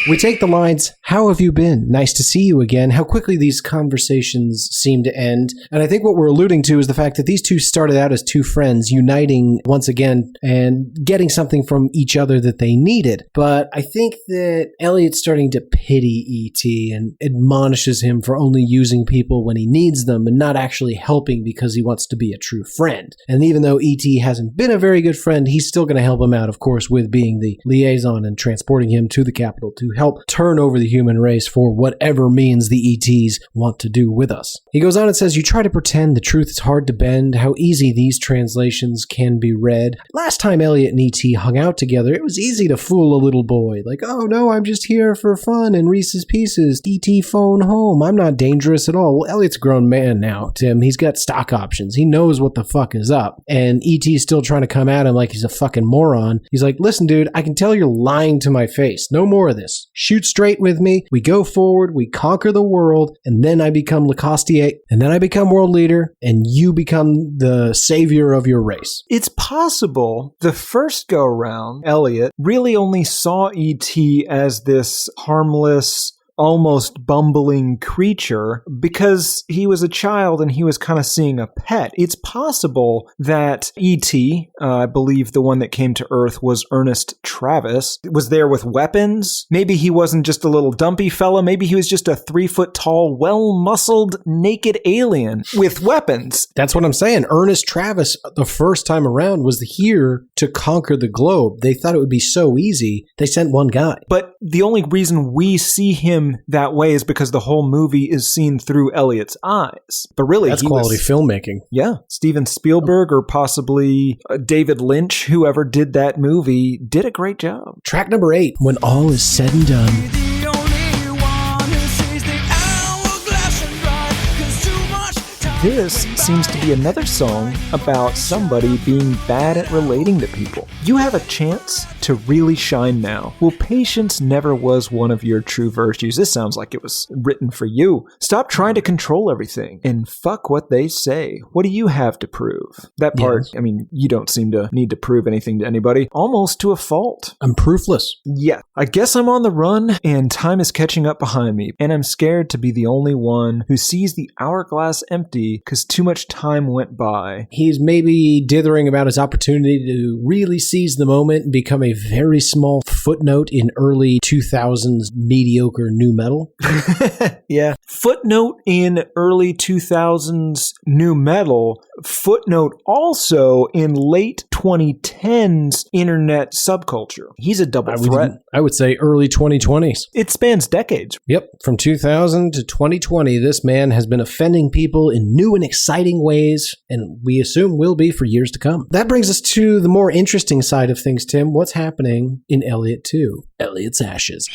We take the lines, "How have you been? Nice to see you again." How quickly these conversations seem to end. And I think what we're alluding to is the fact that these two started out as two friends, uniting once again and getting something from each other that they needed. But I think that Elliot's starting to pity E.T. and admonishes him for only using people when he needs them and not actually helping because he wants to be a true friend. And even though E.T. hasn't been a very good friend, he's still going to help him out, of course, with being the liaison and transporting him to the capital to help turn over the human race for whatever means the ETs want to do with us. He goes on and says, "You try to pretend the truth is hard to bend, how easy these translations can be read. Last time Elliot and ET hung out together, it was easy to fool a little boy. Like, oh no, I'm just here for fun and Reese's Pieces. ET phone home. I'm not dangerous at all." Well, Elliot's a grown man now, Tim. He's got stock options. He knows what the fuck is up. And ET's still trying to come at him like he's a fucking moron. He's like, "Listen, dude, I can tell you're lying to my face. No more of this. Shoot straight with me. We go forward. We conquer the world. And then I become Lacostier. And then I become world leader. And you become the savior of your race." It's possible the first go round, Elliot really only saw E.T. as this harmless, almost bumbling creature because he was a child and he was kind of seeing a pet. It's possible that E.T., I believe the one that came to Earth was Ernest Travis, was there with weapons. Maybe he wasn't just a little dumpy fella. Maybe he was just a 3-foot tall, well-muscled, naked alien with weapons. That's what I'm saying. Ernest Travis, the first time around, was here to conquer the globe. They thought it would be so easy. They sent one guy. But the only reason we see him that way is because the whole movie is seen through Elliot's eyes. But really, that's quality filmmaking. Yeah. Steven Spielberg or possibly David Lynch, whoever did that movie, did a great job. Track number 8, When All Is Said and Done. The only one who sees the hourglass and right, 'cause too much time. This seems to be another song about somebody being bad at relating to people. You have a chance to really shine now. Well, patience never was one of your true virtues. This sounds like it was written for you. Stop trying to control everything and fuck what they say. What do you have to prove? That part, Yes. I mean, you don't seem to need to prove anything to anybody, almost to a fault. I'm proofless. Yeah, I guess I'm on the run and time is catching up behind me, and I'm scared to be the only one who sees the hourglass empty because too much time went by. He's maybe dithering about his opportunity to really seize the moment and become a very small footnote in early 2000s mediocre nu metal. Yeah. Footnote in early 2000s nu metal. Footnote also in late 2010s internet subculture. He's a double threat. I would say early 2020s. It spans decades. Yep. From 2000 to 2020, this man has been offending people in new and exciting ways, and we assume will be for years to come. That brings us to the more interesting side of things, Tim. What's happening in Elliot 2? Elliot's Ashes.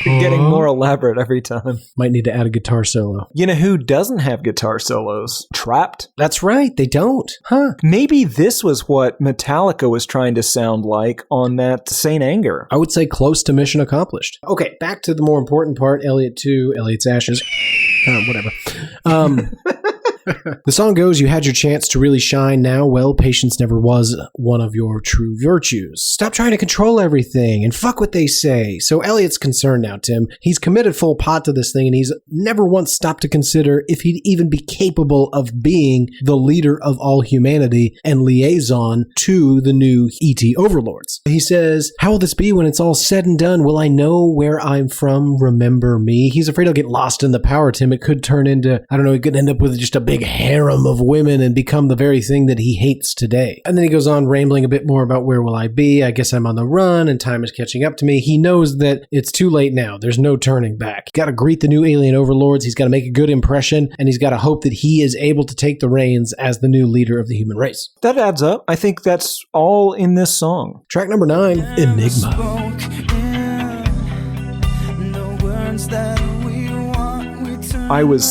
Getting more elaborate every time. Might need to add a guitar solo. You know who doesn't have guitar solos? Trapt. That's right, they don't. Huh. Maybe this was what Metallica was trying to sound like on that Saint Anger. I would say close to mission accomplished. Okay, back to the more important part, Elliot 2, Elliot's Ashes. Whatever. The song goes, "You had your chance to really shine now. Well, patience never was one of your true virtues. Stop trying to control everything and fuck what they say." So Elliot's concerned now, Tim. He's committed full pot to this thing, and he's never once stopped to consider if he'd even be capable of being the leader of all humanity and liaison to the new ET overlords. He says, "How will this be when it's all said and done? Will I know where I'm from? Remember me?" He's afraid he'll get lost in the power, Tim. It could turn into, I don't know, he could end up with just a big big harem of women and become the very thing that he hates today. And then he goes on rambling a bit more about where will I be? I guess I'm on the run and time is catching up to me. He knows that it's too late now. There's no turning back. Got to greet the new alien overlords. He's got to make a good impression, and he's got to hope that he is able to take the reins as the new leader of the human race. That adds up. I think that's all in this song. Track number 9, Enigma. I was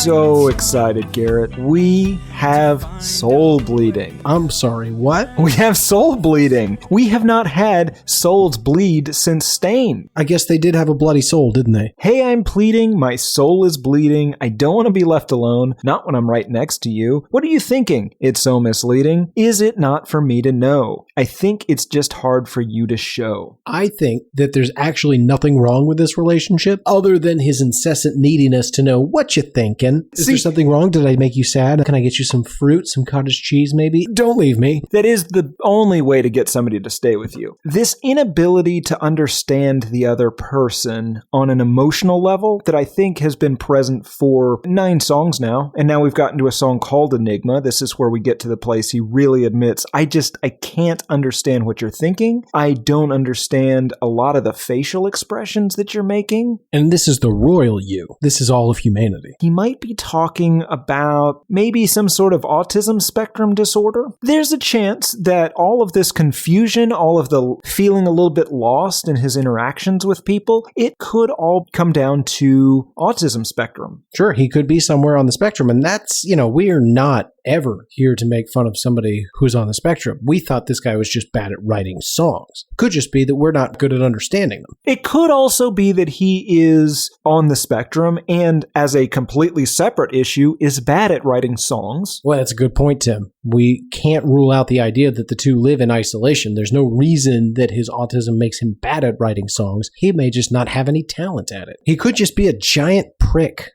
so excited, Garrett. We have soul bleeding. I'm sorry, what? We have soul bleeding. We have not had souls bleed since Stain. I guess they did have a bloody soul, didn't they? Hey, I'm pleading. My soul is bleeding. I don't want to be left alone. Not when I'm right next to you. What are you thinking? It's so misleading. Is it not for me to know? I think it's just hard for you to show. I think that there's actually nothing wrong with this relationship other than his incessant neediness to know what you thinking. Is there something wrong? Did I make you sad? Can I get you some fruit, some cottage cheese maybe? Don't leave me. That is the only way to get somebody to stay with you. This inability to understand the other person on an emotional level that I think has been present for 9 songs now. And now we've gotten to a song called Enigma. This is where we get to the place he really admits, I can't understand what you're thinking. I don't understand a lot of the facial expressions that you're making. And this is the royal you. This is all of humanity. He might be talking about maybe some sort of autism spectrum disorder. There's a chance that all of this confusion, all of the feeling a little bit lost in his interactions with people, it could all come down to autism spectrum. Sure, he could be somewhere on the spectrum, and that's, we are not ever here to make fun of somebody who's on the spectrum. We thought this guy was just bad at writing songs. Could just be that we're not good at understanding them. It could also be that he is on the spectrum and, as a completely separate issue, is bad at writing songs. Well, that's a good point, Tim. We can't rule out the idea that the two live in isolation. There's no reason that his autism makes him bad at writing songs. He may just not have any talent at it. He could just be a giant prick.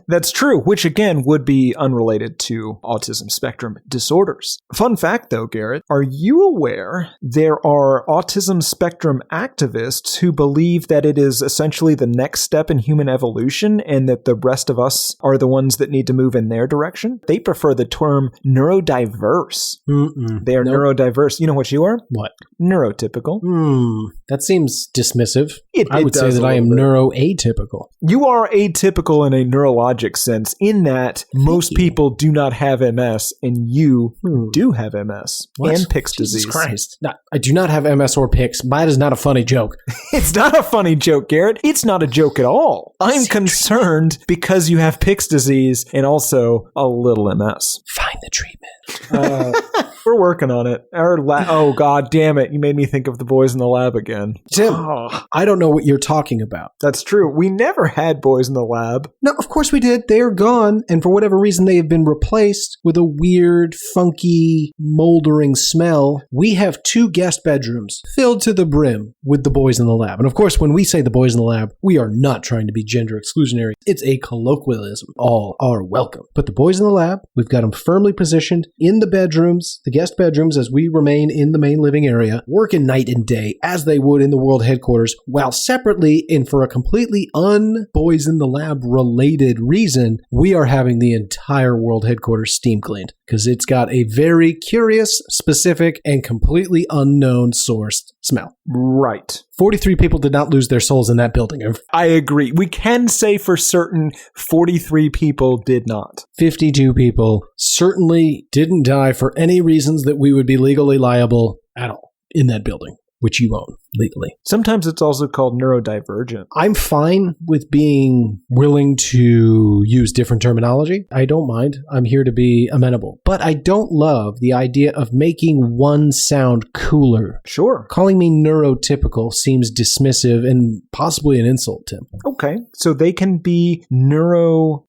That's true, which again would be unrelated to autism spectrum disorders. Fun fact though, Garrett, are you aware there are autism spectrum activists who believe that it is essentially the next step in human evolution and that the rest of us are the ones that need to move in their direction? They prefer the term neurodiverse. They are neurodiverse. You know what you are? What? Neurotypical. That seems dismissive. I would say does that I am neuroatypical. You are atypical in a neurologic sense, in that most people do not have MS, and you do have MS and Pick's disease. Jesus Christ. No, I do not have MS or Pick's. That is not a funny joke. It's not a funny joke, Garrett. It's not a joke at all. I'm concerned because you have Pick's disease and also a little MS. Find the treatment. We're working on it. Oh, God damn it. You made me think of the boys in the lab again. Tim, I don't know what you're talking about. That's true. We never had boys in the lab. No, of course we did. They are gone, and for whatever reason they have been replaced with a weird, funky, moldering smell. We have 2 guest bedrooms filled to the brim with the boys in the lab. And of course, when we say the boys in the lab, we are not trying to be gender exclusionary. It's a colloquialism. All are welcome. But the boys in the lab, we've got them firmly positioned in the bedrooms, the guest bedrooms, as we remain in the main living area, working night and day as they would in the world headquarters, while separately and for a completely un-boys in the lab related reason, we are having the entire world headquarters steam cleaned because it's got a very curious, specific, and completely unknown sourced smell. Right. 43 people did not lose their souls in that building. I agree. We can say for certain 43 people did not. 52 people certainly didn't die for any reasons that we would be legally liable at all in that building, which you own legally. Sometimes it's also called neurodivergent. I'm fine with being willing to use different terminology. I don't mind. I'm here to be amenable. But I don't love the idea of making one sound cooler. Sure. Calling me neurotypical seems dismissive and possibly an insult, Tim. Okay. So they can be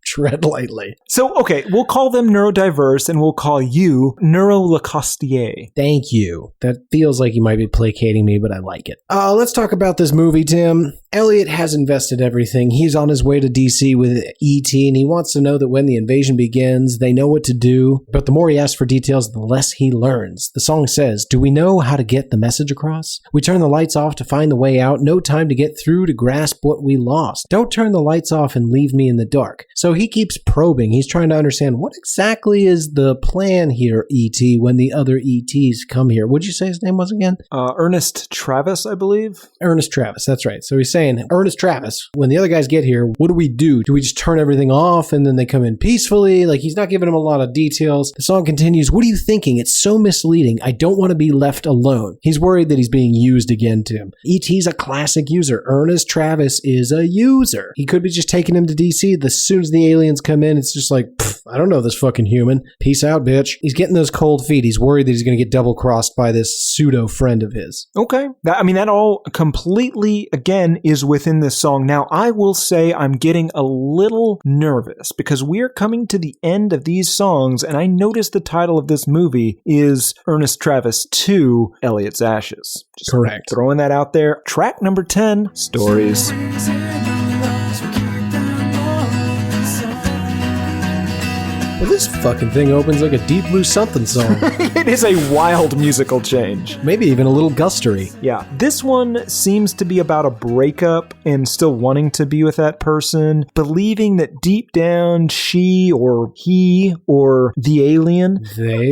Tread lightly. So, okay, we'll call them neurodiverse and we'll call you neurolacostier. Thank you. That feels like you might be placating me, but I like it. Let's talk about this movie, Tim. Elliot has invested everything. He's on his way to DC with E.T., and he wants to know that when the invasion begins, they know what to do. But the more he asks for details, the less he learns. The song says, do we know how to get the message across? We turn the lights off to find the way out. No time to get through to grasp what we lost. Don't turn the lights off and leave me in the dark. So he keeps probing. He's trying to understand what exactly is the plan here, E.T., when the other E.T.s come here. What'd you say his name was again? Ernest Travis, I believe. Ernest Travis, that's right. So he's saying, Ernest Travis, when the other guys get here, what do we do? Do we just turn everything off and then they come in peacefully? Like, he's not giving him a lot of details. The song continues, what are you thinking? It's so misleading. I don't want to be left alone. He's worried that he's being used again, Tim. E.T.'s a classic user. Ernest Travis is a user. He could be just taking him to DC. As soon as the aliens come in, it's just like, I don't know this fucking human. Peace out, bitch. He's getting those cold feet. He's worried that he's going to get double-crossed by this pseudo-friend of his. Okay. That all completely, again, is within this song. Now, I will say I'm getting a little nervous because we're coming to the end of these songs, and I noticed the title of this movie is Ernest Travis 2, Elliot's Ashes. Just correct. Throwing that out there. Track number 10, Stories. Well, this fucking thing opens like a Deep Blue Something song. It is a wild musical change. Maybe even a little gustery. Yeah. This one seems to be about a breakup and still wanting to be with that person, believing that deep down she or he or the alien, they,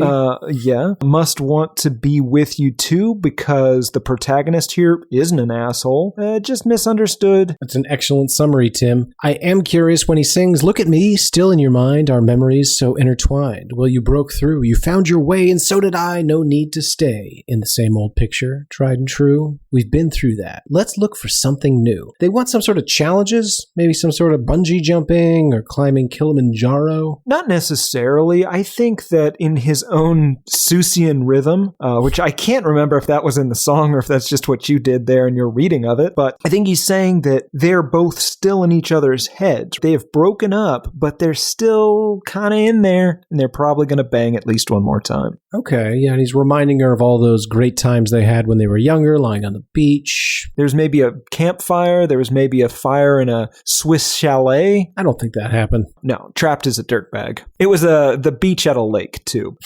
must want to be with you too because the protagonist here isn't an asshole. Just misunderstood. That's an excellent summary, Tim. I am curious when he sings, look at me, still in your mind, our memories so intertwined. Well, you broke through, you found your way, and so did I. No need to stay in the same old picture, tried and true. We've been through that. Let's look for something new. They want some sort of challenges, maybe some sort of bungee jumping or climbing Kilimanjaro. Not necessarily. I think that in his own Seussian rhythm, which I can't remember if that was in the song or if that's just what you did there in your reading of it, but I think he's saying that they're both still in each other's heads. They have broken up, but they're still kind of in there, and they're probably going to bang at least one more time. Okay, yeah, and he's reminding her of all those great times they had when they were younger, lying on the beach. There's maybe a campfire. There was maybe a fire in a Swiss chalet. I don't think that happened. No, Trapt is a dirtbag. It was the beach at a lake, too.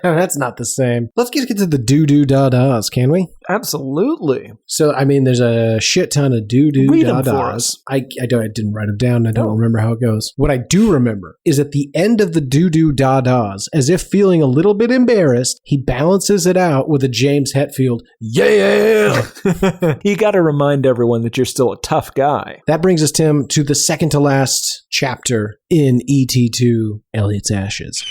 That's not the same. Let's get to the doo-doo-da-das, can we? Absolutely. So, I mean, there's a shit ton of doo-doo-da-das. I didn't write them down. I don't remember how it goes. What I do remember is at the end of the doo-doo-da-das, as if feeling a little bit embarrassed, he balances it out with a James Hetfield, yeah! You got to remind everyone that you're still a tough guy. That brings us, Tim, to the second to last chapter in ET2, Elliot's Ashes.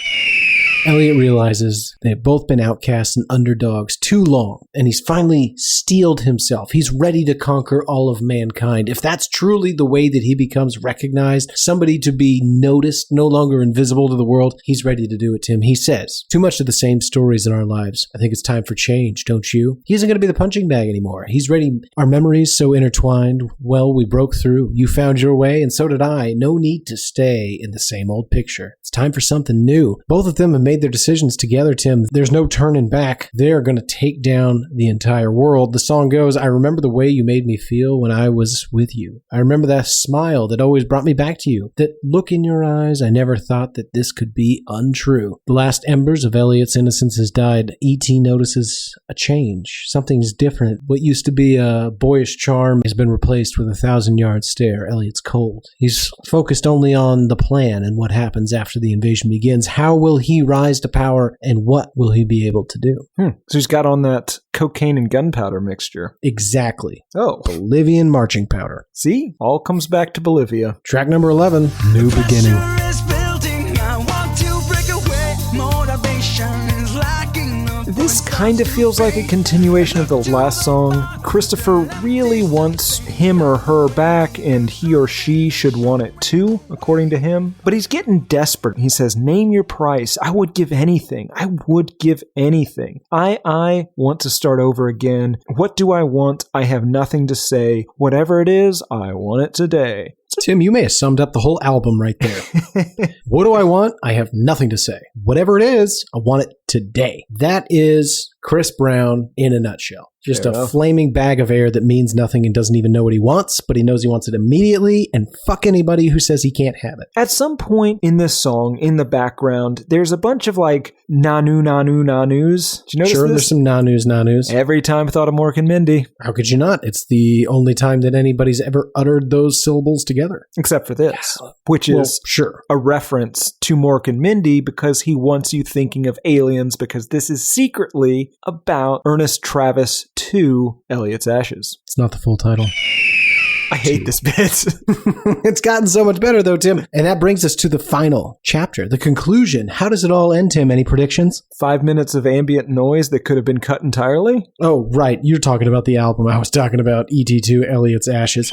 Elliot realizes they have both been outcasts and underdogs too long, and he's finally steeled himself. He's ready to conquer all of mankind. If that's truly the way that he becomes recognized, somebody to be noticed, no longer invisible to the world, he's ready to do it, Tim. He says, too much of the same stories in our lives. I think it's time for change, don't you? He isn't going to be the punching bag anymore. He's ready. Our memories so intertwined. Well, we broke through. You found your way, and so did I. No need to stay in the same old picture. It's time for something new. Both of them have made their decisions together, Tim. There's no turning back. They're going to take down the entire world. The song goes, I remember the way you made me feel when I was with you. I remember that smile that always brought me back to you. That look in your eyes, I never thought that this could be untrue. The last embers of Elliot's innocence has died. E.T. notices a change. Something's different. What used to be a boyish charm has been replaced with a 1,000-yard stare. Elliot's cold. He's focused only on the plan and what happens after the invasion begins. How will he rise to power, and what will he be able to do? So he's got on that cocaine and gunpowder mixture. Exactly. Oh. Bolivian marching powder. See? All comes back to Bolivia. Track number 11, New Beginning. This kind of feels like a continuation of the last song. Christopher really wants him or her back, and he or she should want it too, according to him. But he's getting desperate. He says, name your price. I would give anything. I would give anything. I want to start over again. What do I want? I have nothing to say. Whatever it is, I want it today. Tim, you may have summed up the whole album right there. What do I want? I have nothing to say. Whatever it is, I want it today. That is Chris Brown in a nutshell. Just Fair a enough. flaming bag of air that means nothing and doesn't even know what he wants, but he knows he wants it immediately, and fuck anybody who says he can't have it. At some point in this song, in the background, there's a bunch of like nanu, nanu, nanus. Did you notice Sure, this? there's some nanus. Every time I thought of Mork and Mindy, How could you not? It's the only time that anybody's ever uttered those syllables together. except for this, which Well, is sure. a reference to Mork and Mindy because he wants you thinking of aliens, because this is secretly about Ernest Travis to Elliot's Ashes. It's not the full title. I hate this bit. It's gotten so much better, though, Tim. And that brings us to the final chapter, the conclusion. How does it all end, Tim? Any predictions? 5 minutes of ambient noise that could have been cut entirely. Oh, right. You're talking about the album. I was talking about ET2, Elliot's Ashes.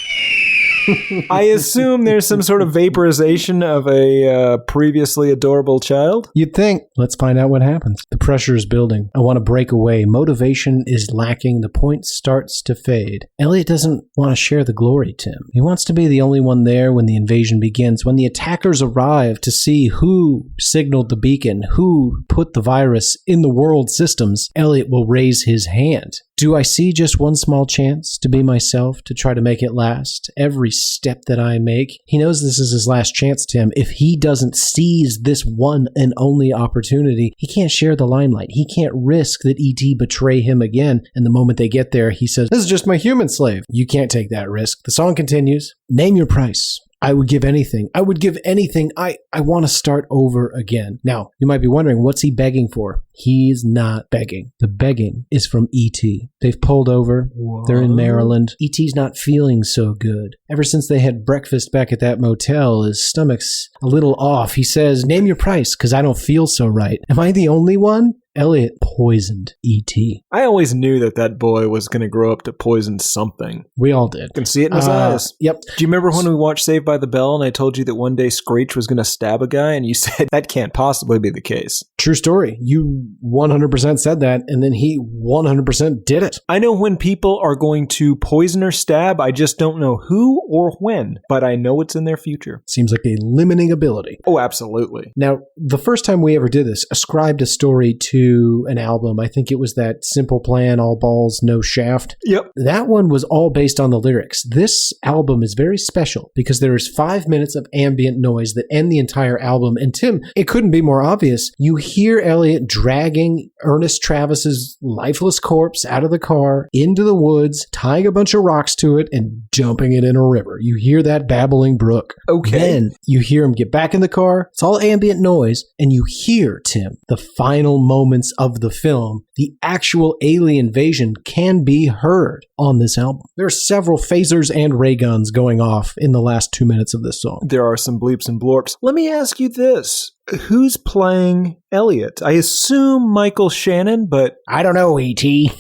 I assume there's some sort of vaporization of a previously adorable child. You'd think. Let's find out what happens. The pressure is building. I want to break away. Motivation is lacking. The point starts to fade. Elliot doesn't want to share the glory, Tim. He wants to be the only one there when the invasion begins. When the attackers arrive to see who signaled the beacon, who put the virus in the world systems, Elliot will raise his hand. Do I see just one small chance to be myself, to try to make it last? Every step that I make, he knows this is his last chance, Tim. If he doesn't seize this one and only opportunity, he can't share the limelight. He can't risk that ET betray him again. And the moment they get there, he says, "This is just my human slave." You can't take that risk. The song continues. Name your price. I would give anything. I would give anything. I want to start over again. Now, you might be wondering, what's he begging for? He's not begging. The begging is from E.T. They've pulled over. They're in Maryland. E.T.'s not feeling so good. Ever since they had breakfast back at that motel, his stomach's a little off. He says, "Name your price, because I don't feel so right." Am I the only one? Elliot poisoned E.T. I always knew that boy was going to grow up to poison something. We all did. I can see it in his eyes. Yep. Do you remember when we watched Saved by the Bell and I told you that one day Screech was going to stab a guy and you said that can't possibly be the case? True story. You 100% said that, and then he 100% did it. I know when people are going to poison or stab, I just don't know who or when, but I know it's in their future. Seems like a limiting ability. Oh, absolutely. Now, the first time we ever did this, ascribed a story to an album. I think it was that Simple Plan, All Balls, No Shaft. Yep. That one was all based on the lyrics. This album is very special because there is 5 minutes of ambient noise that end the entire album. And Tim, it couldn't be more obvious. You hear Elliot dragging Ernest Travis's lifeless corpse out of the car into the woods, tying a bunch of rocks to it and dumping it in a river. You hear that babbling brook. Okay. Then you hear him get back in the car. It's all ambient noise. And you hear, Tim, the final moments of the film. The actual alien invasion can be heard on this album. There are several phasers and ray guns going off in the last 2 minutes of this song. There are some bleeps and blorps. Let me ask you this. Who's playing Elliot? I assume Michael Shannon, but I don't know, E.T.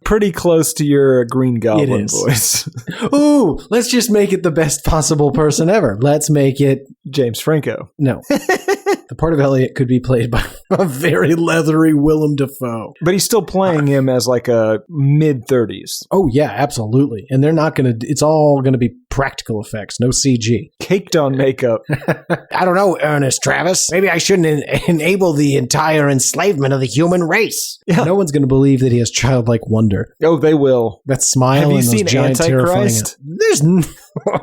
pretty close to your Green Goblin is. voice. Ooh, let's just make it the best possible person ever. Let's make it... James Franco. No. The part of Elliot could be played by a very leathery Willem Dafoe. But he's still playing him as like a mid-30s. Oh, yeah, absolutely. And they're not going to... It's all going to be practical effects, no CG. Caked on makeup. I don't know, Ernest Travis. Maybe I shouldn't enable the entire enslavement of the human race. Yeah. No one's going to believe that he has childlike wonder. Oh, they will. That smile Have you and those seen giant terrifying... Antichrist?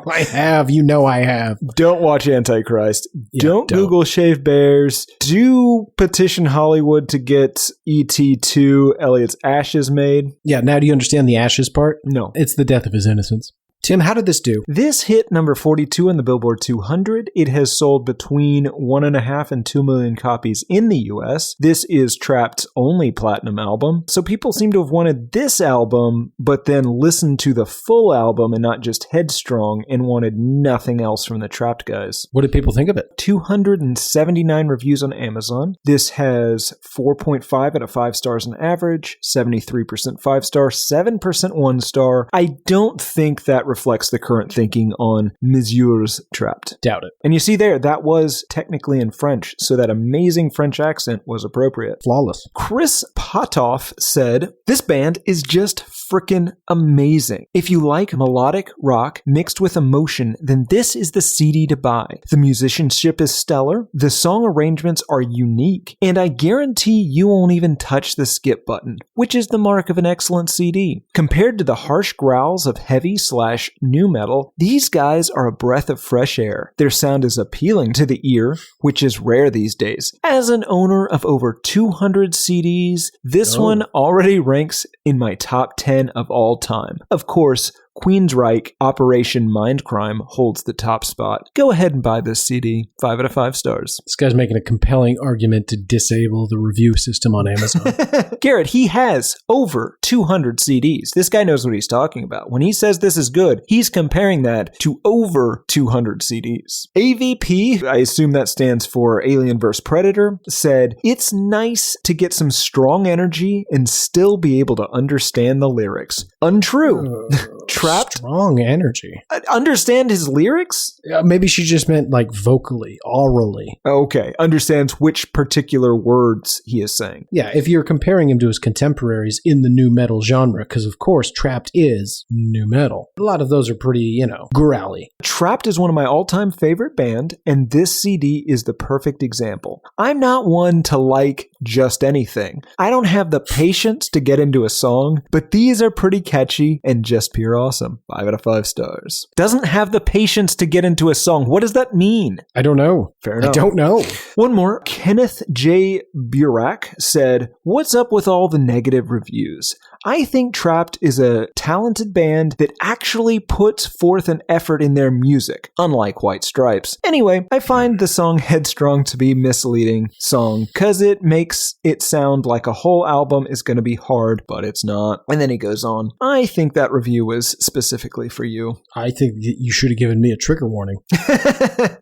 I have. You know I have. Don't watch Antichrist. Yeah, don't don't. Google Shave Bears. Do petition Hollywood to get ET2 Elliot's Ashes made. Yeah, now do you understand the ashes part? No. It's the death of his innocence. Tim, how did this do? This hit number 42 in the Billboard 200. It has sold between 1.5 and 2 million copies in the US. This is Trapt's only platinum album. So people seem to have wanted this album, but then listened to the full album and not just Headstrong and wanted nothing else from the Trapt guys. What did people think of it? 279 reviews on Amazon. This has 4.5 out of 5 stars on average, 73% 5 star, 7% 1 star. I don't think that reflects the current thinking on Monsieur's Trapt. Doubt it. And you see there, that was technically in French, so that amazing French accent was appropriate. Flawless. Chris Potoff said, "This band is just frickin' amazing. If you like melodic rock mixed with emotion, then this is the CD to buy. The musicianship is stellar, the song arrangements are unique, and I guarantee you won't even touch the skip button, which is the mark of an excellent CD. Compared to the harsh growls of heavy/new metal, these guys are a breath of fresh air. Their sound is appealing to the ear, which is rare these days. As an owner of over 200 CDs, this one already ranks in my top 10 of all time. Of course, Queensryche Operation Mindcrime holds the top spot. Go ahead and buy this CD. 5 out of 5 stars. This guy's making a compelling argument to disable the review system on Amazon. Garrett, he has over 200 CDs. This guy knows what he's talking about. When he says this is good, he's comparing that to over 200 CDs. AVP, I assume that stands for Alien vs. Predator, said, "It's nice to get some strong energy and still be able to understand the lyrics." Untrue. Trapt? Strong energy. Understand his lyrics? Maybe she just meant like vocally, aurally. Okay, understands which particular words he is saying. Yeah, if you're comparing him to his contemporaries in the new metal genre, because of course Trapt is new metal. A lot of those are pretty, growly. Trapt is one of my all-time favorite band, and this CD is the perfect example. I'm not one to like just anything. I don't have the patience to get into a song, but these are pretty catchy and just pure awesome. 5 out of 5 stars. Doesn't have the patience to get into a song. What does that mean? I don't know. Fair enough. I don't know. One more. Kenneth J. Burak said, "What's up with all the negative reviews? I think Trapt is a talented band that actually puts forth an effort in their music, unlike White Stripes. Anyway, I find the song Headstrong to be misleading song because it makes it sound like a whole album is going to be hard, but it's not." And then he goes on, "I think that review was specifically for you." I think that you should have given me a trigger warning.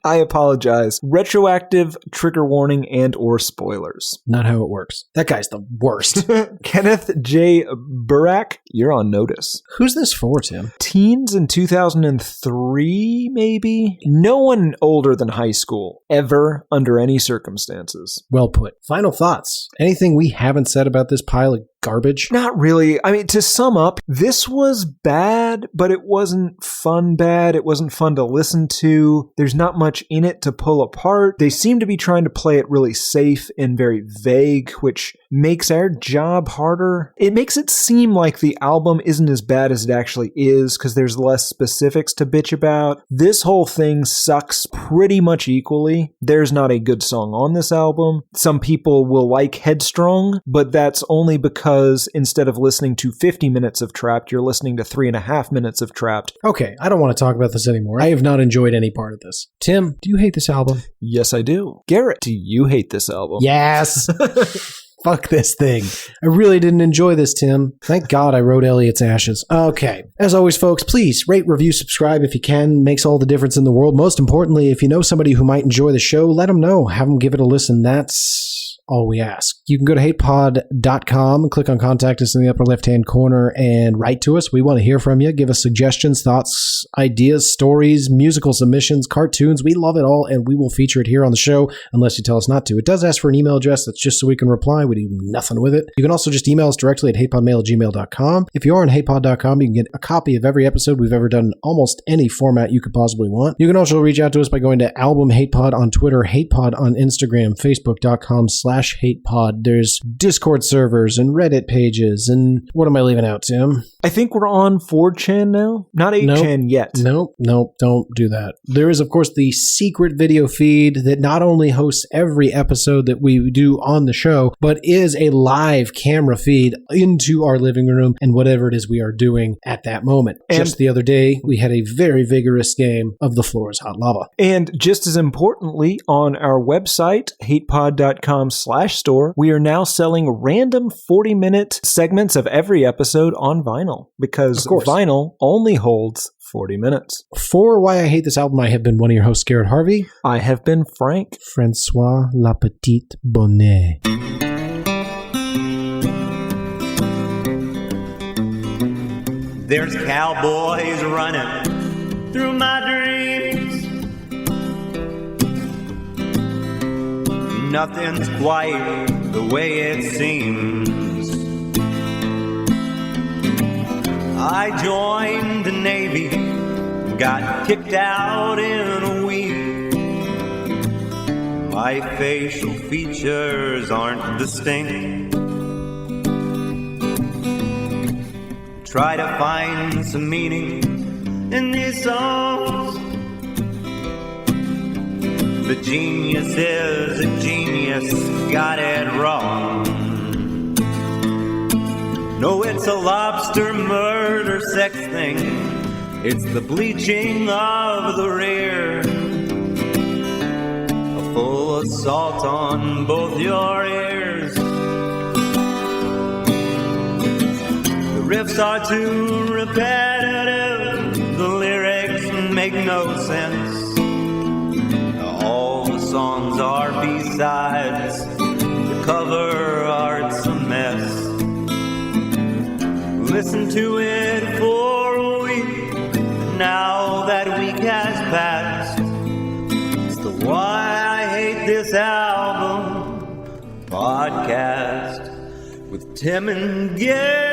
I apologize. Retroactive trigger warning and or spoilers. Not how it works. That guy's the worst. Kenneth J. Burak, you're on notice. Who's this for, Tim? Teens in 2003, maybe? No one older than high school, ever, under any circumstances. Well put. Final thoughts. Anything we haven't said about this pile of garbage? Not really. I mean, to sum up, this was bad, but it wasn't fun bad. It wasn't fun to listen to. There's not much in it to pull apart. They seem to be trying to play it really safe and very vague, which makes our job harder. It makes it seem like the album isn't as bad as it actually is because there's less specifics to bitch about. This whole thing sucks pretty much equally. There's not a good song on this album. Some people will like Headstrong, but that's only because instead of listening to 50 minutes of Trapt, you're listening to 3.5 minutes of Trapt. Okay, I don't want to talk about this anymore. I have not enjoyed any part of this. Tim, do you hate this album? Yes, I do. Garrett, do you hate this album? Yes. Fuck this thing. I really didn't enjoy this, Tim. Thank God I wrote Elliot's Ashes. Okay. As always, folks, please rate, review, subscribe if you can. Makes all the difference in the world. Most importantly, if you know somebody who might enjoy the show, let them know. Have them give it a listen. That's all we ask. You can go to hatepod.com and click on contact us in the upper left-hand corner and write to us. We want to hear from you. Give us suggestions, thoughts, ideas, stories, musical submissions, cartoons. We love it all, and we will feature it here on the show unless you tell us not to. It does ask for an email address. That's just so we can reply. We do nothing with it. You can also just email us directly at hatepodmail@gmail.com. If you are on hatepod.com, you can get a copy of every episode we've ever done in almost any format you could possibly want. You can also reach out to us by going to album hatepod on Twitter, hatepod on Instagram, facebook.com/hatepod. There's Discord servers and Reddit pages. And what am I leaving out, Tim? I think we're on 4chan now. Not 8chan yet. Nope, don't do that. There is, of course, the secret video feed that not only hosts every episode that we do on the show, but is a live camera feed into our living room and whatever it is we are doing at that moment. And just the other day, we had a very vigorous game of The Floor is Hot Lava. And just as importantly, on our website, hatepod.com/store, we are now selling random 40-minute segments of every episode on vinyl because vinyl only holds 40 minutes. For Why I Hate This Album, I have been one of your hosts, Garrett Harvey. I have been Frank. Francois La Petite Bonnet. There's cowboys running through my dreams. Nothing's quite the way it seems. I joined the Navy, got kicked out in a week. My facial features aren't distinct. Try to find some meaning in these songs. The genius is a genius, got it wrong. No, it's a lobster murder sex thing. It's the bleaching of the rear. A full assault on both your ears. The riffs are too repetitive. The lyrics make no sense. All the songs are B-sides. The cover art's a mess. Listen to it for a week. Now that week has passed. It's the Why I Hate This Album podcast with Tim and Gary.